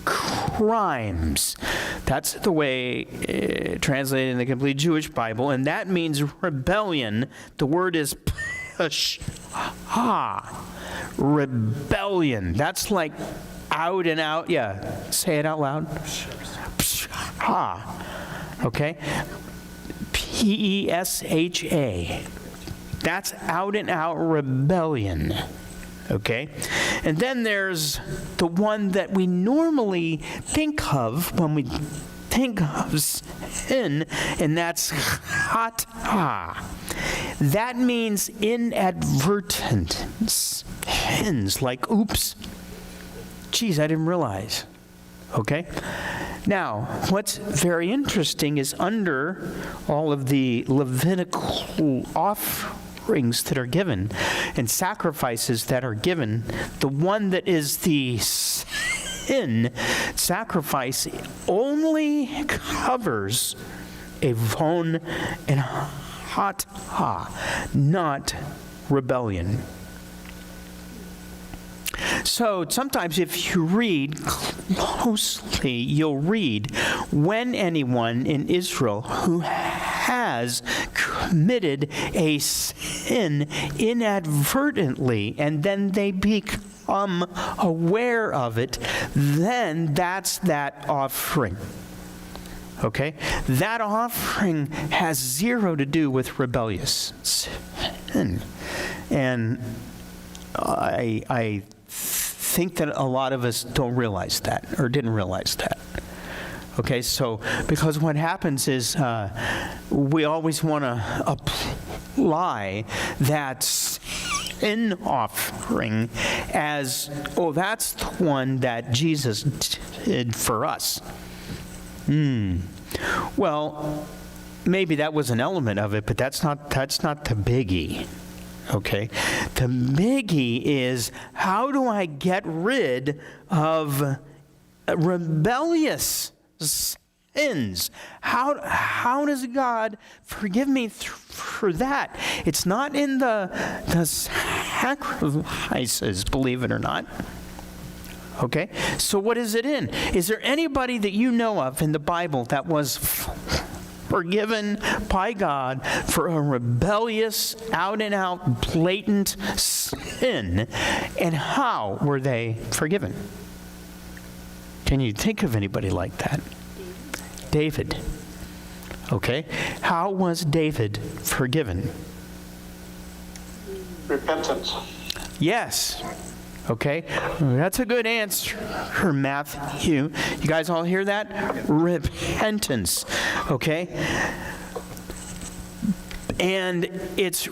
S1: crimes. That's the way translated in the complete Jewish Bible, and that means rebellion. The word is Parashah. Rebellion. That's like out and out. Yeah, say it out loud. Parashah. Okay? Pesha. That's out and out rebellion. Okay? And then there's the one that we normally think of when we think of sin, and that's chata. That means inadvertent sins, like oops, geez, I didn't realize. Okay? Now, what's very interesting is under all of the Levitical offerings that are given and sacrifices that are given, the one that is the sin sacrifice only covers Avon and Chata, not rebellion. So sometimes if you read closely, you'll read when anyone in Israel who has committed a sin inadvertently and then they become aware of it, then that's that offering. Okay? That offering has 0 to do with rebellious sin. And I think that a lot of us don't realize that or didn't realize that. Okay, so because what happens is we always want to apply that sin offering as, oh, that's the one that Jesus did for us. Well, maybe that was an element of it, but that's not the biggie. Okay? The biggie is, how do I get rid of rebellious sins? How does God forgive me for that? It's not in the sacrifices, believe it or not. Okay? So what is it in? Is there anybody that you know of in the Bible that was forgiven by God for a rebellious, out-and-out, blatant sin? And how were they forgiven? Can you think of anybody like that? David. Okay. How was David forgiven?
S3: Repentance.
S1: Yes. Okay. That's a good answer, Matthew. You guys all hear that? Repentance. Okay. And it's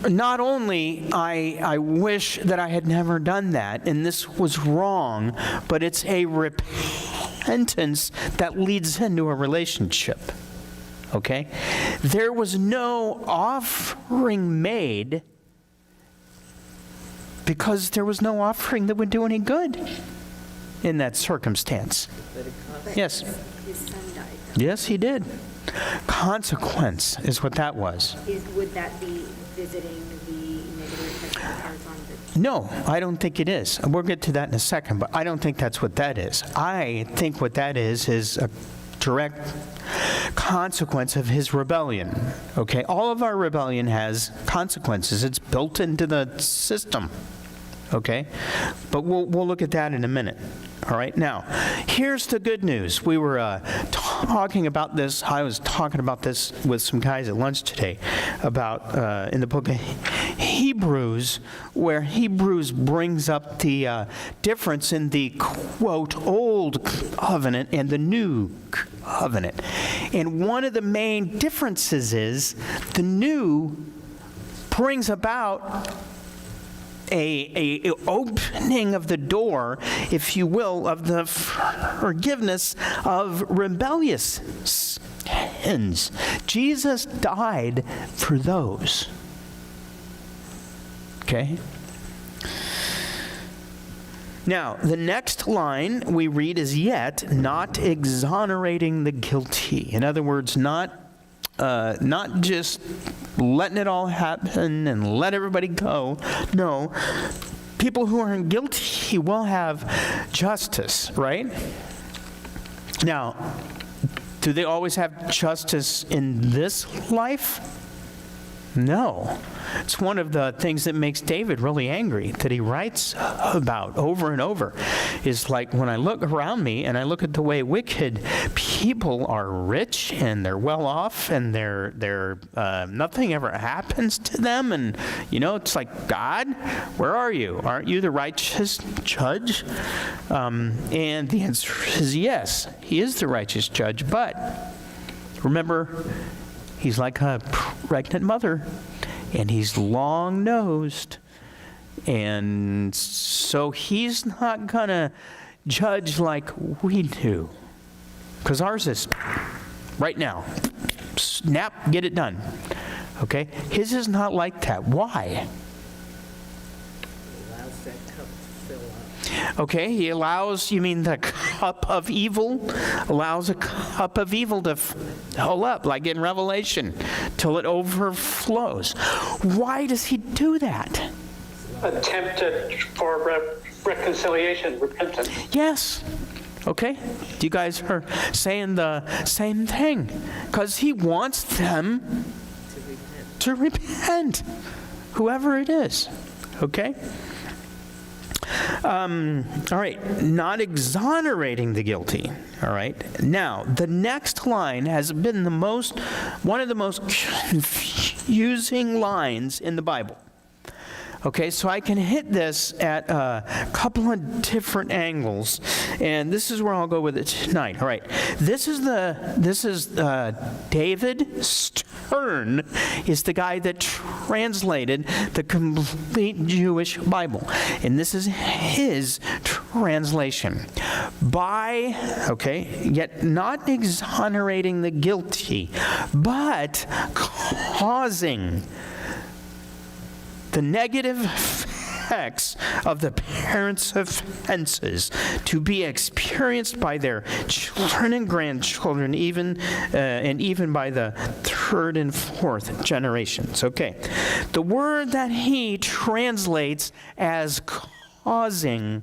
S1: not only I wish that I had never done that and this was wrong, but it's a repentance that leads into a relationship. Okay? There was no offering made because there was no offering that would do any good in that circumstance. Yes.
S2: His son died, though.
S1: Yes, he did. Consequence is what that was.
S2: Would that be visiting the negative parts on the...
S1: No, I don't think it is. We'll get to that in a second, but I don't think that's what that is. I think what that is a direct consequence of his rebellion. Okay? All of our rebellion has consequences. It's built into the system. Okay? But we'll look at that in a minute. All right? Now, here's the good news. We were talking about this. I was talking about this with some guys at lunch today about in the book of Hebrews, where Hebrews brings up the difference in the, quote, old covenant and the new covenant. And one of the main differences is the new brings about a opening of the door, if you will, of the forgiveness of rebellious sins. Jesus died for those. Okay? Now, the next line we read is, yet not exonerating the guilty. In other words, not just letting it all happen and let everybody go. No, people who are guilty will have justice, right? Now, do they always have justice in this life? No. It's one of the things that makes David really angry, that he writes about over and over, is like, when I look around me and I look at the way wicked people are rich and they're well off and they're nothing ever happens to them, and it's like, God, where are you? Aren't you the righteous judge? And the answer is yes, he is the righteous judge, but remember, he's like a pregnant mother, and he's long-nosed, and so he's not going to judge like we do, because ours is right now, snap, get it done. Okay? His is not like that. Why? Okay, he allows, you mean the cup of evil? Allows a cup of evil to fill up, like in Revelation, till it overflows. Why does he do that?
S3: Attempted for reconciliation, repentance.
S1: Yes. Okay? You guys are saying the same thing. Because he wants them to repent. Whoever it is. Okay? All right, not exonerating the guilty. All right. Now, the next line has been one of the most confusing lines in the Bible. Okay, so I can hit this at a couple of different angles, and this is where I'll go with it tonight. All right, this is David Stern is the guy that translated the complete Jewish Bible, and this is his translation. Yet not exonerating the guilty, but causing the negative effects of the parents' offenses to be experienced by their children and grandchildren, and even by the third and fourth generations. Okay, the word that he translates as causing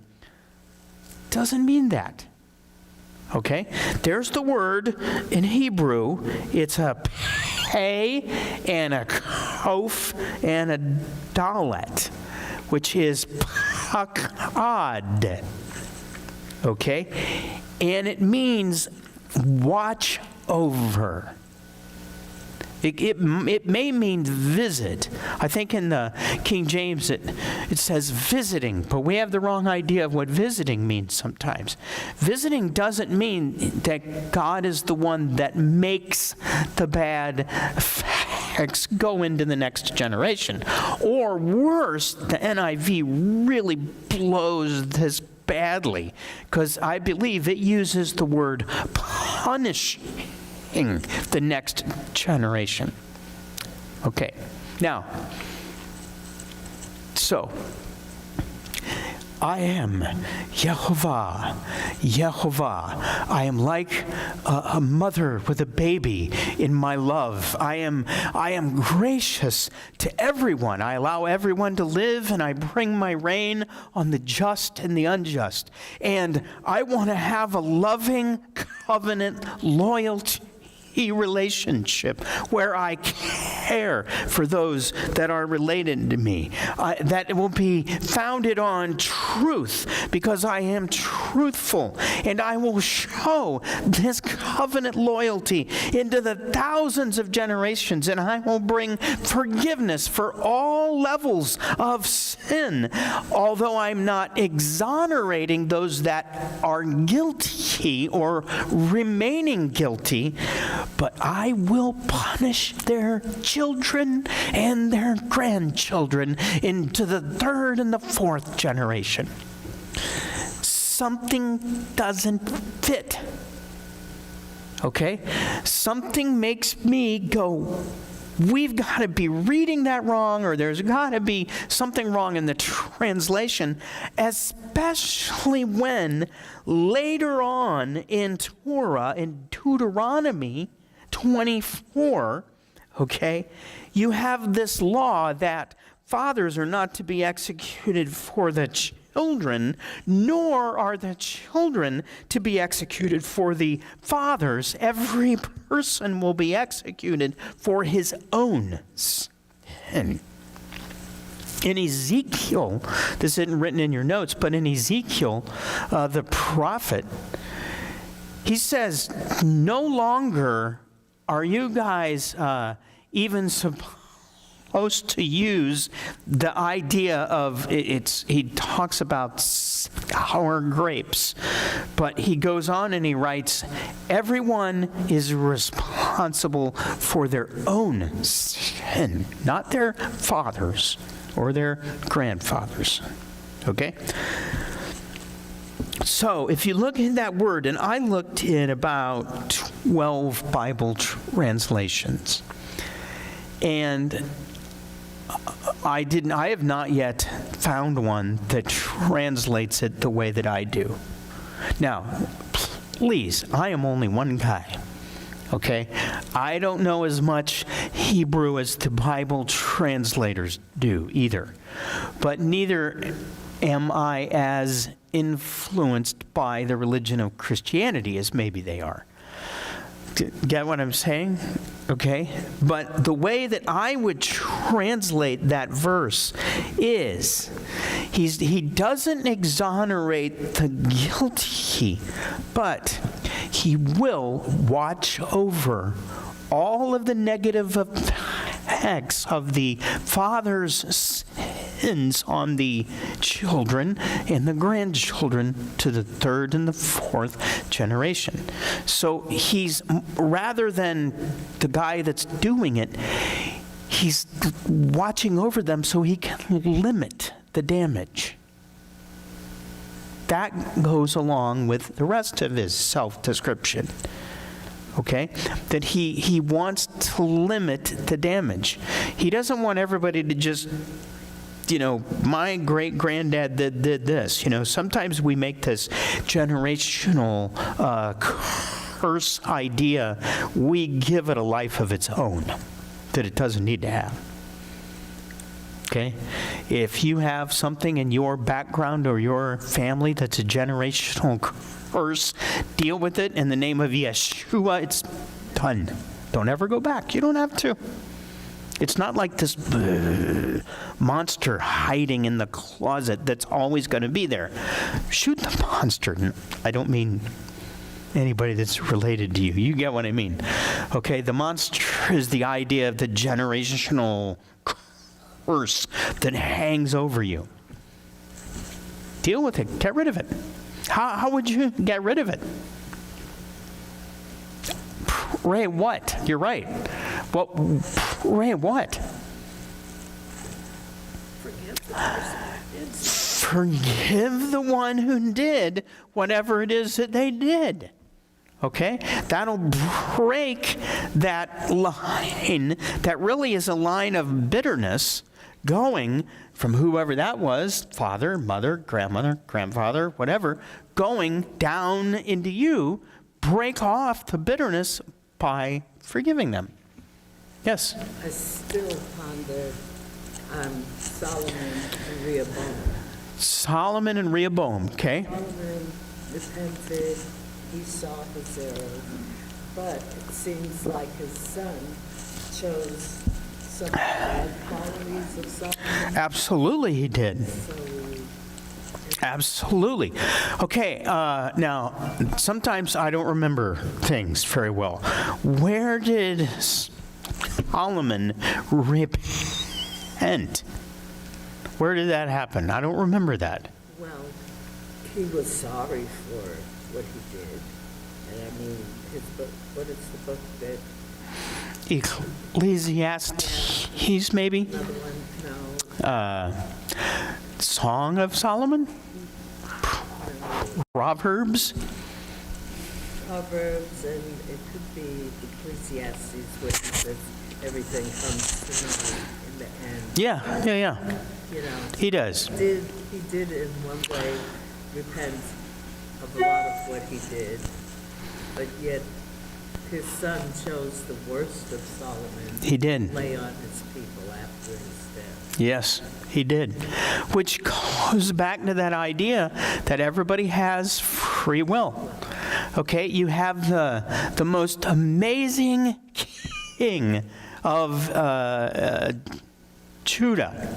S1: doesn't mean that. Okay, there's the word in Hebrew. It's a pei and a kof and a dalet, which is pakad. Okay, and it means watch over. It may mean visit. I think in the King James it says visiting, but we have the wrong idea of what visiting means sometimes. Visiting doesn't mean that God is the one that makes the bad effects go into the next generation. Or worse, the NIV really blows this badly, because I believe it uses the word punish the next generation. Okay, now, so, I am Yehovah. I am like a mother with a baby in my love. I am gracious to everyone. I allow everyone to live, and I bring my rain on the just and the unjust. And I want to have a loving covenant loyalty relationship where I care for those that are related to me. That will be founded on truth, because I am truthful, and I will show this covenant loyalty into the thousands of generations, and I will bring forgiveness for all levels of sin, although I'm not exonerating those that are guilty or remaining guilty, but I will punish their children and their grandchildren into the third and the fourth generation. Something doesn't fit. Okay? Something makes me go, we've got to be reading that wrong, or there's got to be something wrong in the translation, especially when later on in Torah, in Deuteronomy 24, okay, you have this law that fathers are not to be executed for the children, nor are the children to be executed for the fathers. Every person will be executed for his own sin. In Ezekiel, this isn't written in your notes, but in Ezekiel, the prophet, he says, no longer are you guys even supposed to use the idea of he talks about sour grapes, but he goes on and he writes, everyone is responsible for their own sin, not their fathers or their grandfathers. Okay? So, if you look at that word, and I looked in about 12 Bible translations, and I have not yet found one that translates it the way that I do. Now, please, I am only one guy. Okay? I don't know as much Hebrew as the Bible translators do either. But neither am I as influenced by the religion of Christianity as maybe they are. Get what I'm saying? Okay? But the way that I would translate that verse is, he doesn't exonerate the guilty, but he will watch over all of the negative effects of the father's descends on the children and the grandchildren to the third and the fourth generation. So he's, rather than the guy that's doing it, he's watching over them so he can limit the damage. That goes along with the rest of his self-description. Okay? That he wants to limit the damage. He doesn't want everybody to just, my great-granddad did this. Sometimes we make this generational curse idea, we give it a life of its own that it doesn't need to have. Okay? If you have something in your background or your family that's a generational curse, deal with it in the name of Yeshua. It's done. Don't ever go back. You don't have to. It's not like this monster hiding in the closet that's always going to be there. Shoot the monster. I don't mean anybody that's related to you. You get what I mean. Okay, the monster is the idea of the generational curse that hangs over you. Deal with it. Get rid of it. How would you get rid of it? Pray what? You're right. Well, pray what? Forgive the one who did whatever it is that they did. Okay? That'll break that line that really is a line of bitterness going from whoever that was, father, mother, grandmother, grandfather, whatever, going down into you. Break off the bitterness by forgiving them. Yes?
S4: I still ponder Solomon and Rehoboam.
S1: Solomon and Rehoboam, okay?
S4: Solomon repented, he saw his errors, but it seems like his son chose some bad qualities of Solomon.
S1: Absolutely he did.
S4: So,
S1: Absolutely. Okay, now, sometimes I don't remember things very well. Where did Solomon repent? Where did that happen? I don't remember that.
S4: well, he was sorry for what he did. And I mean, his book, what is the book that,
S1: Ecclesiastes, maybe?
S4: another one? No.
S1: Song of Solomon? Proverbs?
S4: Proverbs, and it could be Ecclesiastes, where it says everything comes to naught in the end.
S1: Yeah.
S4: You know,
S1: He does.
S4: he did in one way repent of a lot of what he did, but yet his son chose the worst of Solomon.
S1: He did.
S4: to lay on his people after his death.
S1: Yes, he did. Which goes back to that idea that everybody has free will. Okay, you have the most amazing king of Judah.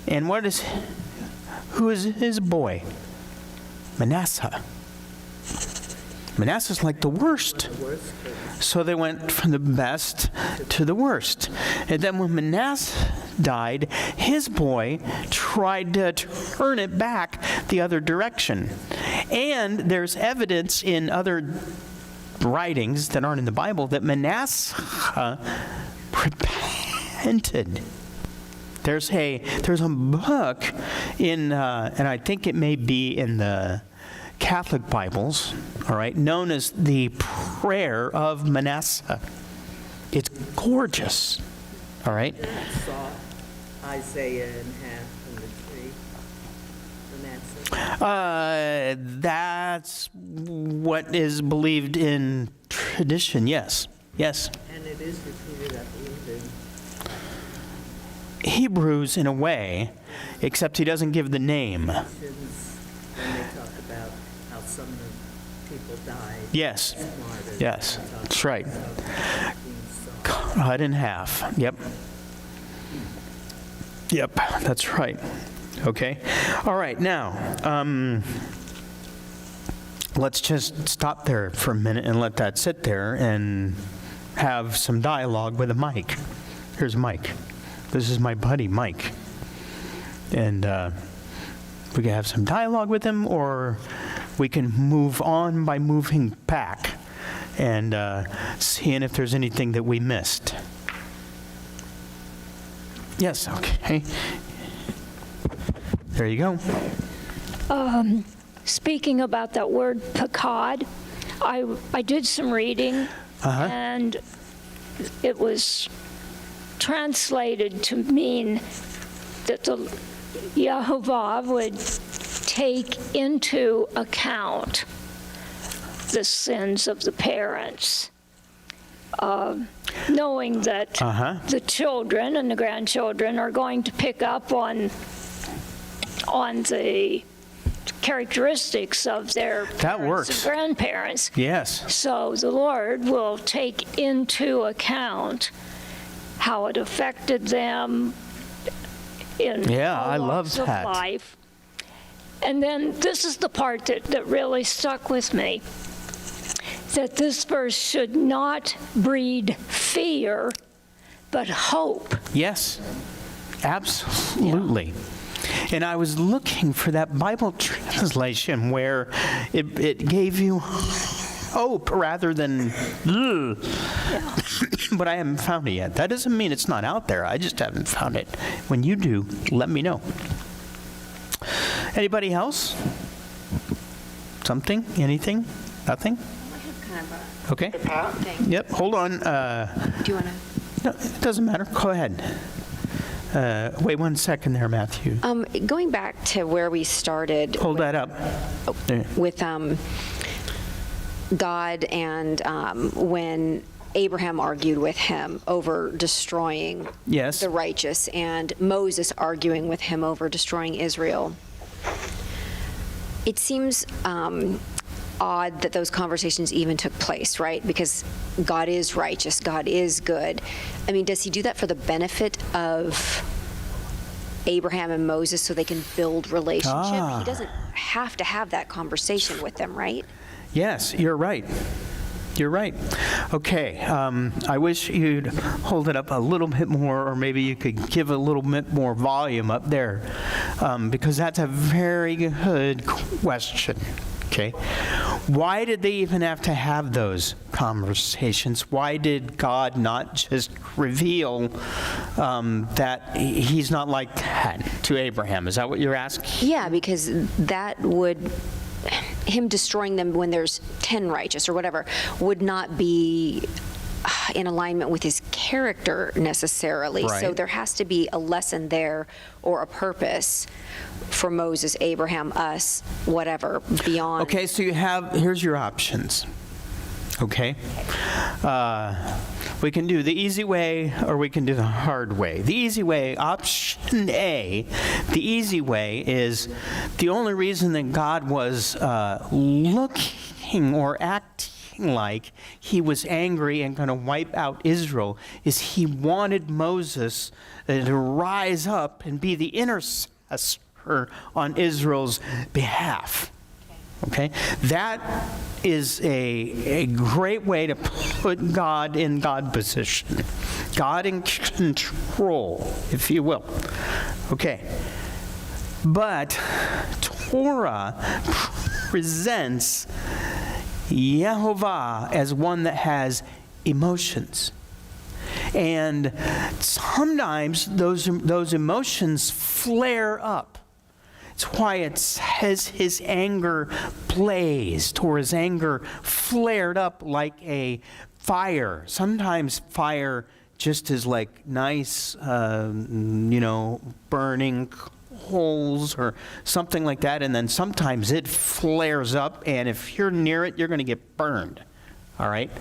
S1: And who is his boy? Manasseh. Manasseh's like the worst.
S4: The worst thing.
S1: So they went from the best to the worst. And then when Manasseh died, his boy tried to turn it back the other direction. And there's evidence in other writings that aren't in the Bible that Manasseh repented. There's a book in, and I think it may be in the Catholic Bibles, all right, known as the Prayer of Manasseh. It's gorgeous, all right?
S4: Saw Isaiah in half from the tree. Manasseh.
S1: That's what is believed in tradition, yes. Yes.
S4: And it is repeated, I believe, in
S1: Hebrews in a way, except he doesn't give the name.
S4: Christians when they talk about how some of the people died.
S1: Yes.
S4: Martyred.
S1: Yes.
S4: They talk
S1: That's right.
S4: about being soft.
S1: Cut in half. Yep. Yep, that's right. Okay. All right, now, let's just stop there for a minute and let that sit there and have some dialogue with a Mike. Here's Mike. This is my buddy, Mike. And we can have some dialogue with him, or we can move on by moving back and seeing if there's anything that we missed. Yes, okay. There you go.
S5: Speaking about that word pakad, I did some reading, and it was translated to mean that the Yehovah would take into account the sins of the parents, knowing that the children and the grandchildren are going to pick up on the characteristics of their parents and grandparents.
S1: Yes.
S5: So the Lord will take into account how it affected them in all walks of life. And then this is the part that really stuck with me, that this verse should not breed fear, but hope.
S1: Yes, absolutely. Yeah. And I was looking for that Bible translation where it gave you hope rather than, but I haven't found it yet. That doesn't mean it's not out there. I just haven't found it. When you do, let me know. Anybody else? Something? Anything? Nothing?
S2: I have kind of
S1: Okay.
S2: a thing.
S1: Yep, hold on.
S2: Do you want to?
S1: No, it doesn't matter. Go ahead. Wait 1 second there, Matthew.
S6: Going back to where we started.
S1: Hold that up.
S6: With God and when Abraham argued with him over destroying the righteous, and Moses arguing with him over destroying Israel. It seems odd that those conversations even took place, right? Because God is righteous, God is good. I mean, does he do that for the benefit of Abraham and Moses so they can build relationship? He doesn't have to have that conversation with them, right?
S1: Yes, you're right. You're right. Okay, I wish you'd hold it up a little bit more, or maybe you could give a little bit more volume up there, because that's a very good question. Okay, why did they even have to have those conversations? Why did God not just reveal that he's not like that to Abraham? Is that what you're asking?
S6: Yeah, because that would, him destroying them when there's 10 righteous or whatever, would not be in alignment with his character necessarily.
S1: Right.
S6: So there has to be a lesson there or a purpose for Moses, Abraham, us, whatever, beyond.
S1: Okay, so here's your options. Okay? We can do the easy way, or we can do the hard way. The easy way, option A, the easy way is the only reason that God was looking or acting like he was angry and going to wipe out Israel is he wanted Moses to rise up and be the intercessor on Israel's behalf. Okay? That is a great way to put God in God position. God in control, if you will. Okay. But Torah presents Yehovah as one that has emotions. And sometimes those emotions flare up. It's why it says his anger blazed, or his anger flared up like a fire. Sometimes fire just is like nice, burning coals or something like that. And then sometimes it flares up, and if you're near it, you're going to get burned. All right?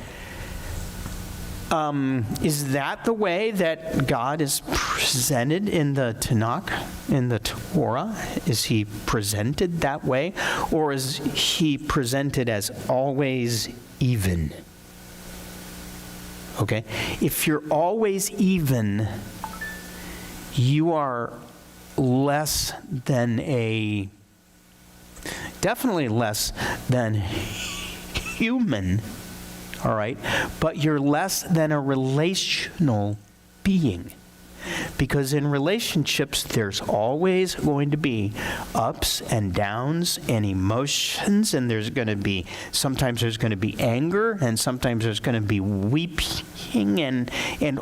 S1: Is that the way that God is presented in the Tanakh, in the Torah? Is he presented that way? Or is he presented as always even? Okay? If you're always even, you are definitely less than human. All right, but you're less than a relational being. Because in relationships, there's always going to be ups and downs and emotions, and sometimes there's going to be anger, and sometimes there's going to be weeping and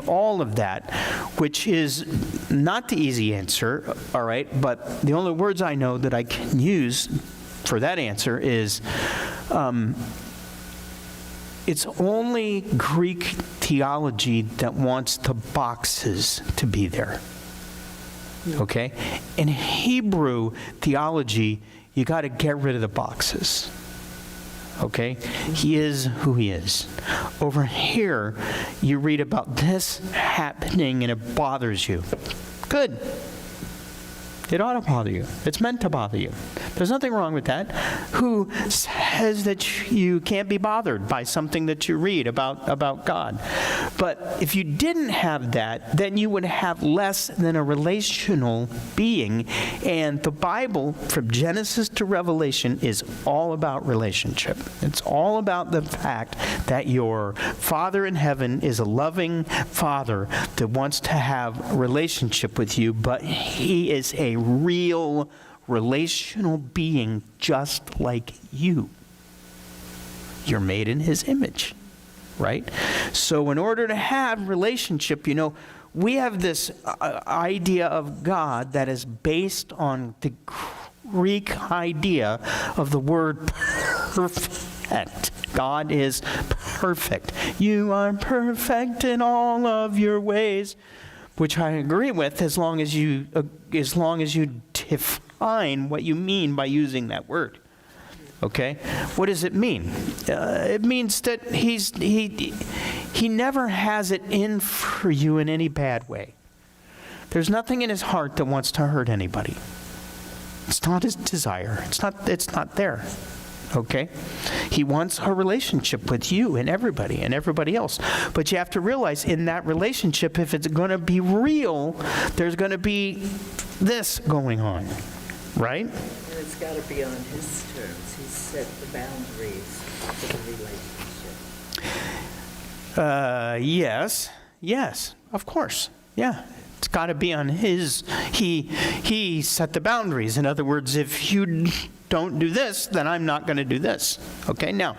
S1: all of that, which is not the easy answer, all right? But the only words I know that I can use for that answer is, it's only Greek theology that wants the boxes to be there. Okay? In Hebrew theology, you got to get rid of the boxes. Okay? He is who he is. Over here, you read about this happening and it bothers you. Good. It ought to bother you. It's meant to bother you. There's nothing wrong with that. Who says that you can't be bothered by something that you read about God? But if you didn't have that, then you would have less than a relational being. And the Bible, from Genesis to Revelation, is all about relationship. It's all about the fact that your Father in heaven is a loving Father that wants to have a relationship with you, but he is a real relational being just like you. You're made in his image, right? So in order to have relationship, we have this idea of God that is based on the Greek idea of the word perfect. God is perfect. You are perfect in all of your ways, which I agree with as long as you define what you mean by using that word. Okay? What does it mean? It means that he never has it in for you in any bad way. There's nothing in his heart that wants to hurt anybody. It's not his desire. It's not there. Okay? He wants a relationship with you and everybody else. But you have to realize in that relationship, if it's going to be real, there's going to be this going on. Right?
S4: And it's got to be on his terms. He set the boundaries for the relationship. Yes, of course. Yeah. It's got to be on his, he set the boundaries. In other words, if you don't do this, then I'm not going to do this. Okay, now,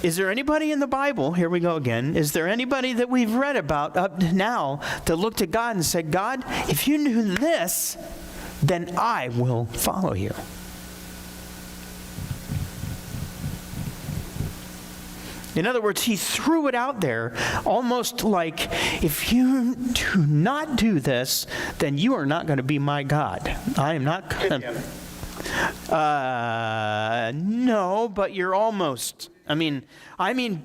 S4: is there anybody in the Bible, here we go again, is there anybody that we've read about up to now that looked at God and said, God, if you knew this, then I will follow you? In other words, he threw it out there almost like, if you do not do this, then you are not going to be my God. I am not going to. No, but you're almost. I mean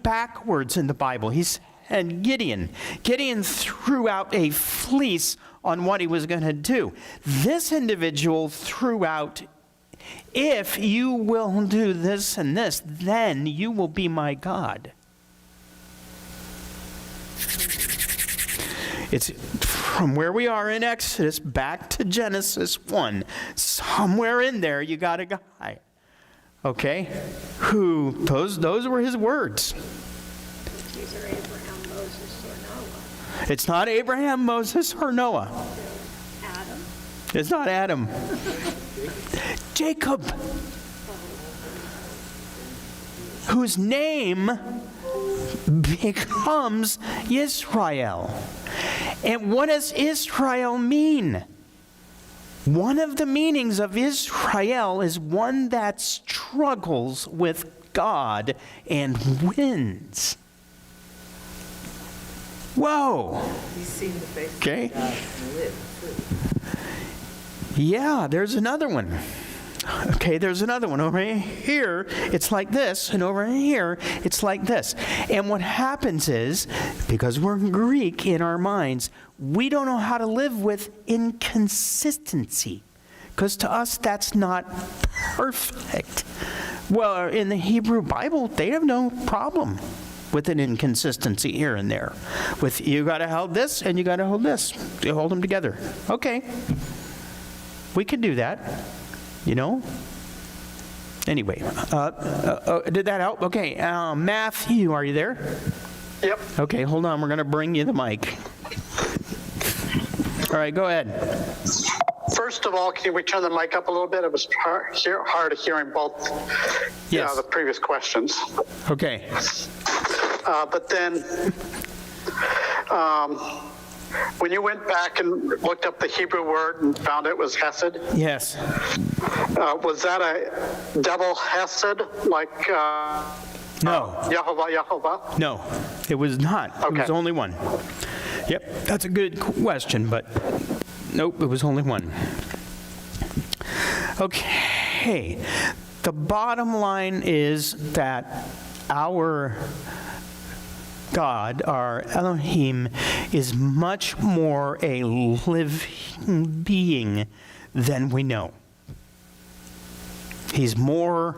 S4: backwards in the Bible. And Gideon threw out a fleece on what he was going to do. This individual threw out, if you will do this and this, then you will be my God. It's from where we are in Exodus back to Genesis 1. Somewhere in there you got a guy. Okay? Those were his words.
S5: These are Abraham, Moses, or Noah.
S1: It's not Abraham, Moses, or Noah.
S5: Adam.
S1: It's not Adam. Jacob, whose name becomes Israel. And what does Israel mean? One of the meanings of Israel is one that struggles with God and wins. Whoa.
S4: He's seen the face of
S1: Okay.
S4: God and lived too.
S1: Yeah, there's another one. Okay, there's another one. Over here, it's like this, and over here, it's like this. And what happens is, because we're Greek in our minds, we don't know how to live with inconsistency. Because to us, that's not perfect. Well, in the Hebrew Bible, they have no problem with an inconsistency here and there. With, you got to hold this, and you got to hold this. You hold them together. Okay. We could do that, Anyway, did that help? Okay, Matthew, are you there?
S3: Yep.
S1: Okay, hold on. We're going to bring you the mic. All right, go ahead.
S3: First of all, can we turn the mic up a little bit? It was hard hearing both the previous questions.
S1: Okay.
S3: But then, when you went back and looked up the Hebrew word and found it was hesed,
S1: Yes.
S3: was that a double hesed, like
S1: No.
S3: Yehovah?
S1: No, it was not.
S3: Okay.
S1: It was only one. Yep, that's a good question, but nope, it was only one. Okay, the bottom line is that our God, our Elohim, is much more a living being than we know. He's more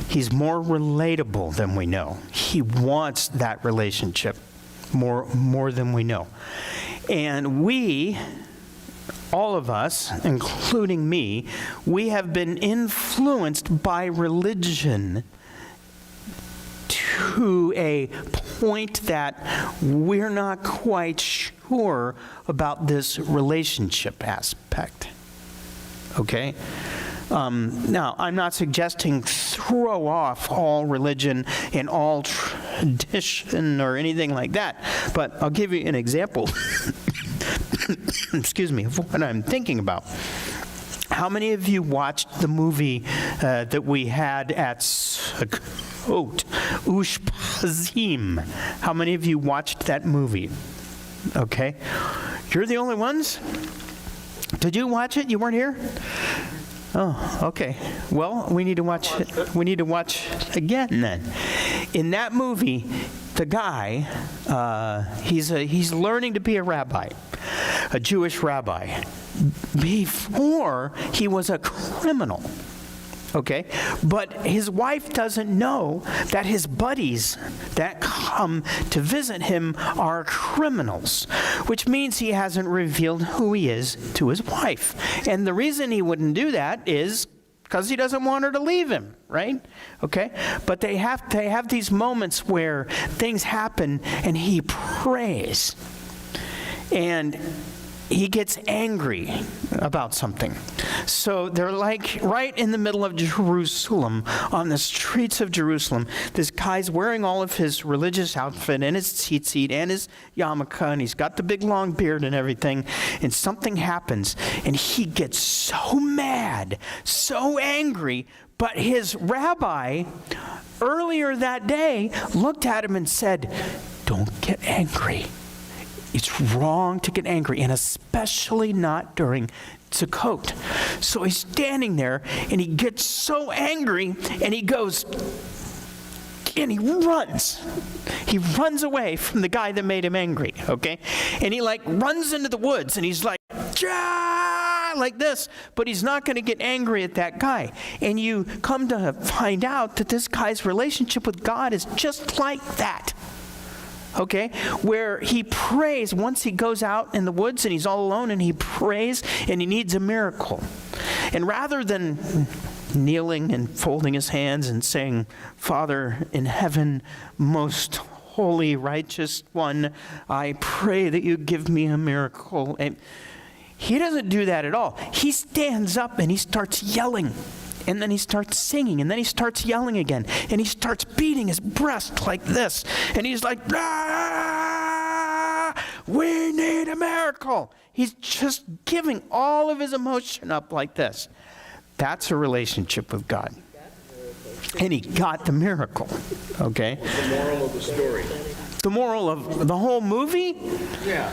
S1: relatable than we know. He wants that relationship more than we know. And we, all of us, including me, we have been influenced by religion to a point that we're not quite sure about this relationship aspect. Okay? Now, I'm not suggesting throw off all religion and all tradition or anything like that, but I'll give you an example, excuse me, of what I'm thinking about. How many of you watched the movie that we had at Sukkot, Ushpazim? How many of you watched that movie? Okay. You're the only ones? Did you watch it? You weren't here? Oh, okay. Well, we need to watch it. We need to watch again then. In that movie, the guy, he's learning to be a rabbi, a Jewish rabbi. Before, he was a criminal. Okay? But his wife doesn't know that his buddies that come to visit him are criminals, which means he hasn't revealed who he is to his wife. And the reason he wouldn't do that is because he doesn't want her to leave him, right? Okay? But they have these moments where things happen and he prays. And he gets angry about something. So they're like right in the middle of Jerusalem, on the streets of Jerusalem. This guy's wearing all of his religious outfit and his tzitzit and his yarmulke, and he's got the big long beard and everything. And something happens, and he gets so mad, so angry. But his rabbi, earlier that day, looked at him and said, "Don't get angry. It's wrong to get angry, and especially not during Sukkot." So he's standing there, and he gets so angry, and he goes, and he runs. He runs away from the guy that made him angry, okay? And he runs into the woods, and he's like, "Jah!" like this, but he's not going to get angry at that guy. And you come to find out that this guy's relationship with God is just like that. Okay, where he prays once he goes out in the woods and he's all alone and he prays and he needs a miracle. And rather than kneeling and folding his hands and saying, "Father in heaven, most holy, righteous one, I pray that you give me a miracle," and he doesn't do that at all. He stands up and he starts yelling. And then he starts singing, and then he starts yelling again, and he starts beating his breast like this, and he's like, "Ah, we need a miracle." He's just giving all of his emotion up like this. That's a relationship with God. And he got the miracle, okay?
S7: The moral of the story.
S1: The moral of the whole movie?
S7: Yeah.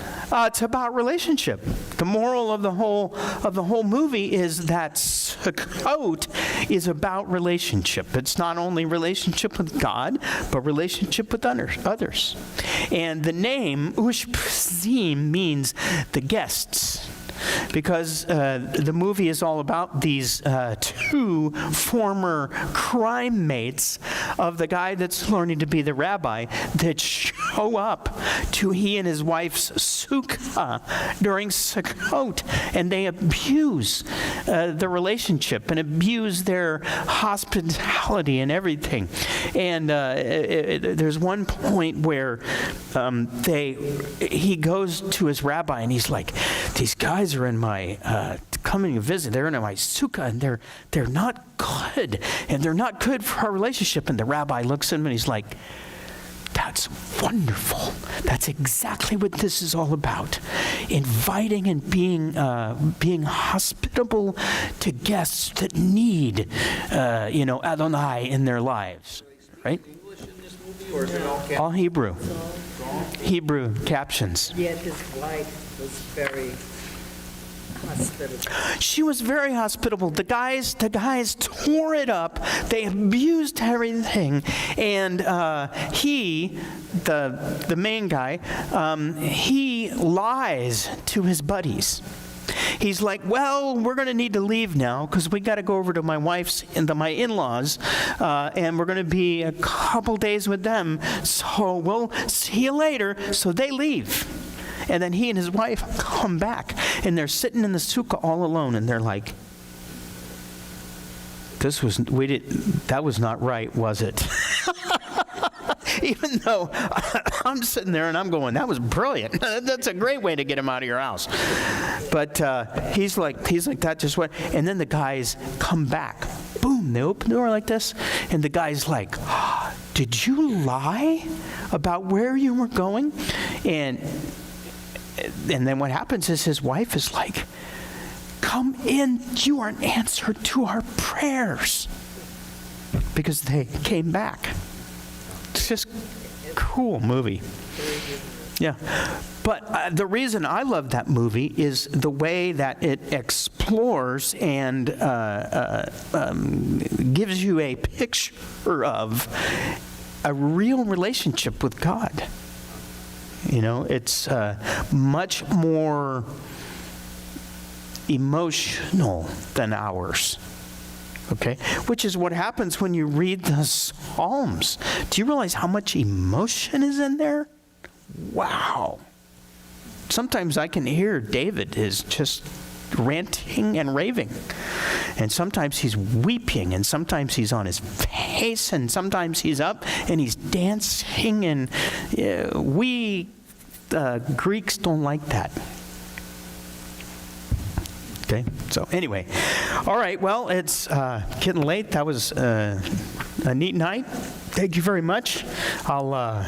S1: It's about relationship. The moral of the whole movie is that Sukkot is about relationship. It's not only relationship with God, but relationship with others. And the name Ushpazim means the guests. Because the movie is all about these two former crime mates of the guy that's learning to be the rabbi that show show up to he and his wife's sukkah during Sukkot, and they abuse the relationship and abuse their hospitality and everything. And there's one point where he goes to his rabbi and he's like, these guys are in my coming to visit. They're in my sukkah and they're not good, and they're not good for our relationship. And the rabbi looks at him and he's like, that's wonderful. That's exactly what this is all about. Inviting and being hospitable to guests that need, Adonai in their lives, right?
S7: English in this movie, or is it all
S1: All Hebrew. Hebrew captions.
S8: Yet his wife was very hospitable.
S1: She was very hospitable. The guys tore it up. They abused everything, and he, the main guy, he lies to his buddies. He's like, well, we're going to need to leave now because we got to go over to my wife's and my in-laws, and we're going to be a couple days with them. So we'll see you later. So they leave. And then he and his wife come back, and they're sitting in the sukkah all alone, and they're like, that was not right, was it? Even though I'm sitting there and I'm going, that was brilliant. That's a great way to get him out of your house. But he's like, that just went. And then the guys come back. Boom, they open the door like this. And the guy's like, did you lie about where you were going? And then what happens is his wife is like, come in, you are an answer to our prayers. Because they came back. It's just cool movie. Yeah. But the reason I love that movie is the way that it explores and gives you a picture of a real relationship with God. It's much more emotional than ours. Okay? Which is what happens when you read the Psalms. Do you realize how much emotion is in there? Wow. Sometimes I can hear David is just ranting and raving. And sometimes he's weeping, and sometimes he's on his face, and sometimes he's up and he's dancing. And we Greeks don't like that. Okay, so anyway. All right, well, it's getting late. That was a neat night. Thank you very much. I'll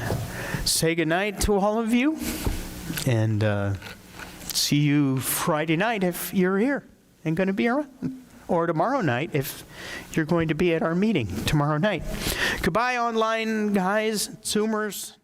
S1: say goodnight to all of you, and see you Friday night if you're here and going to be around, or tomorrow night if you're going to be at our meeting tomorrow night. Goodbye, online guys, Zoomers.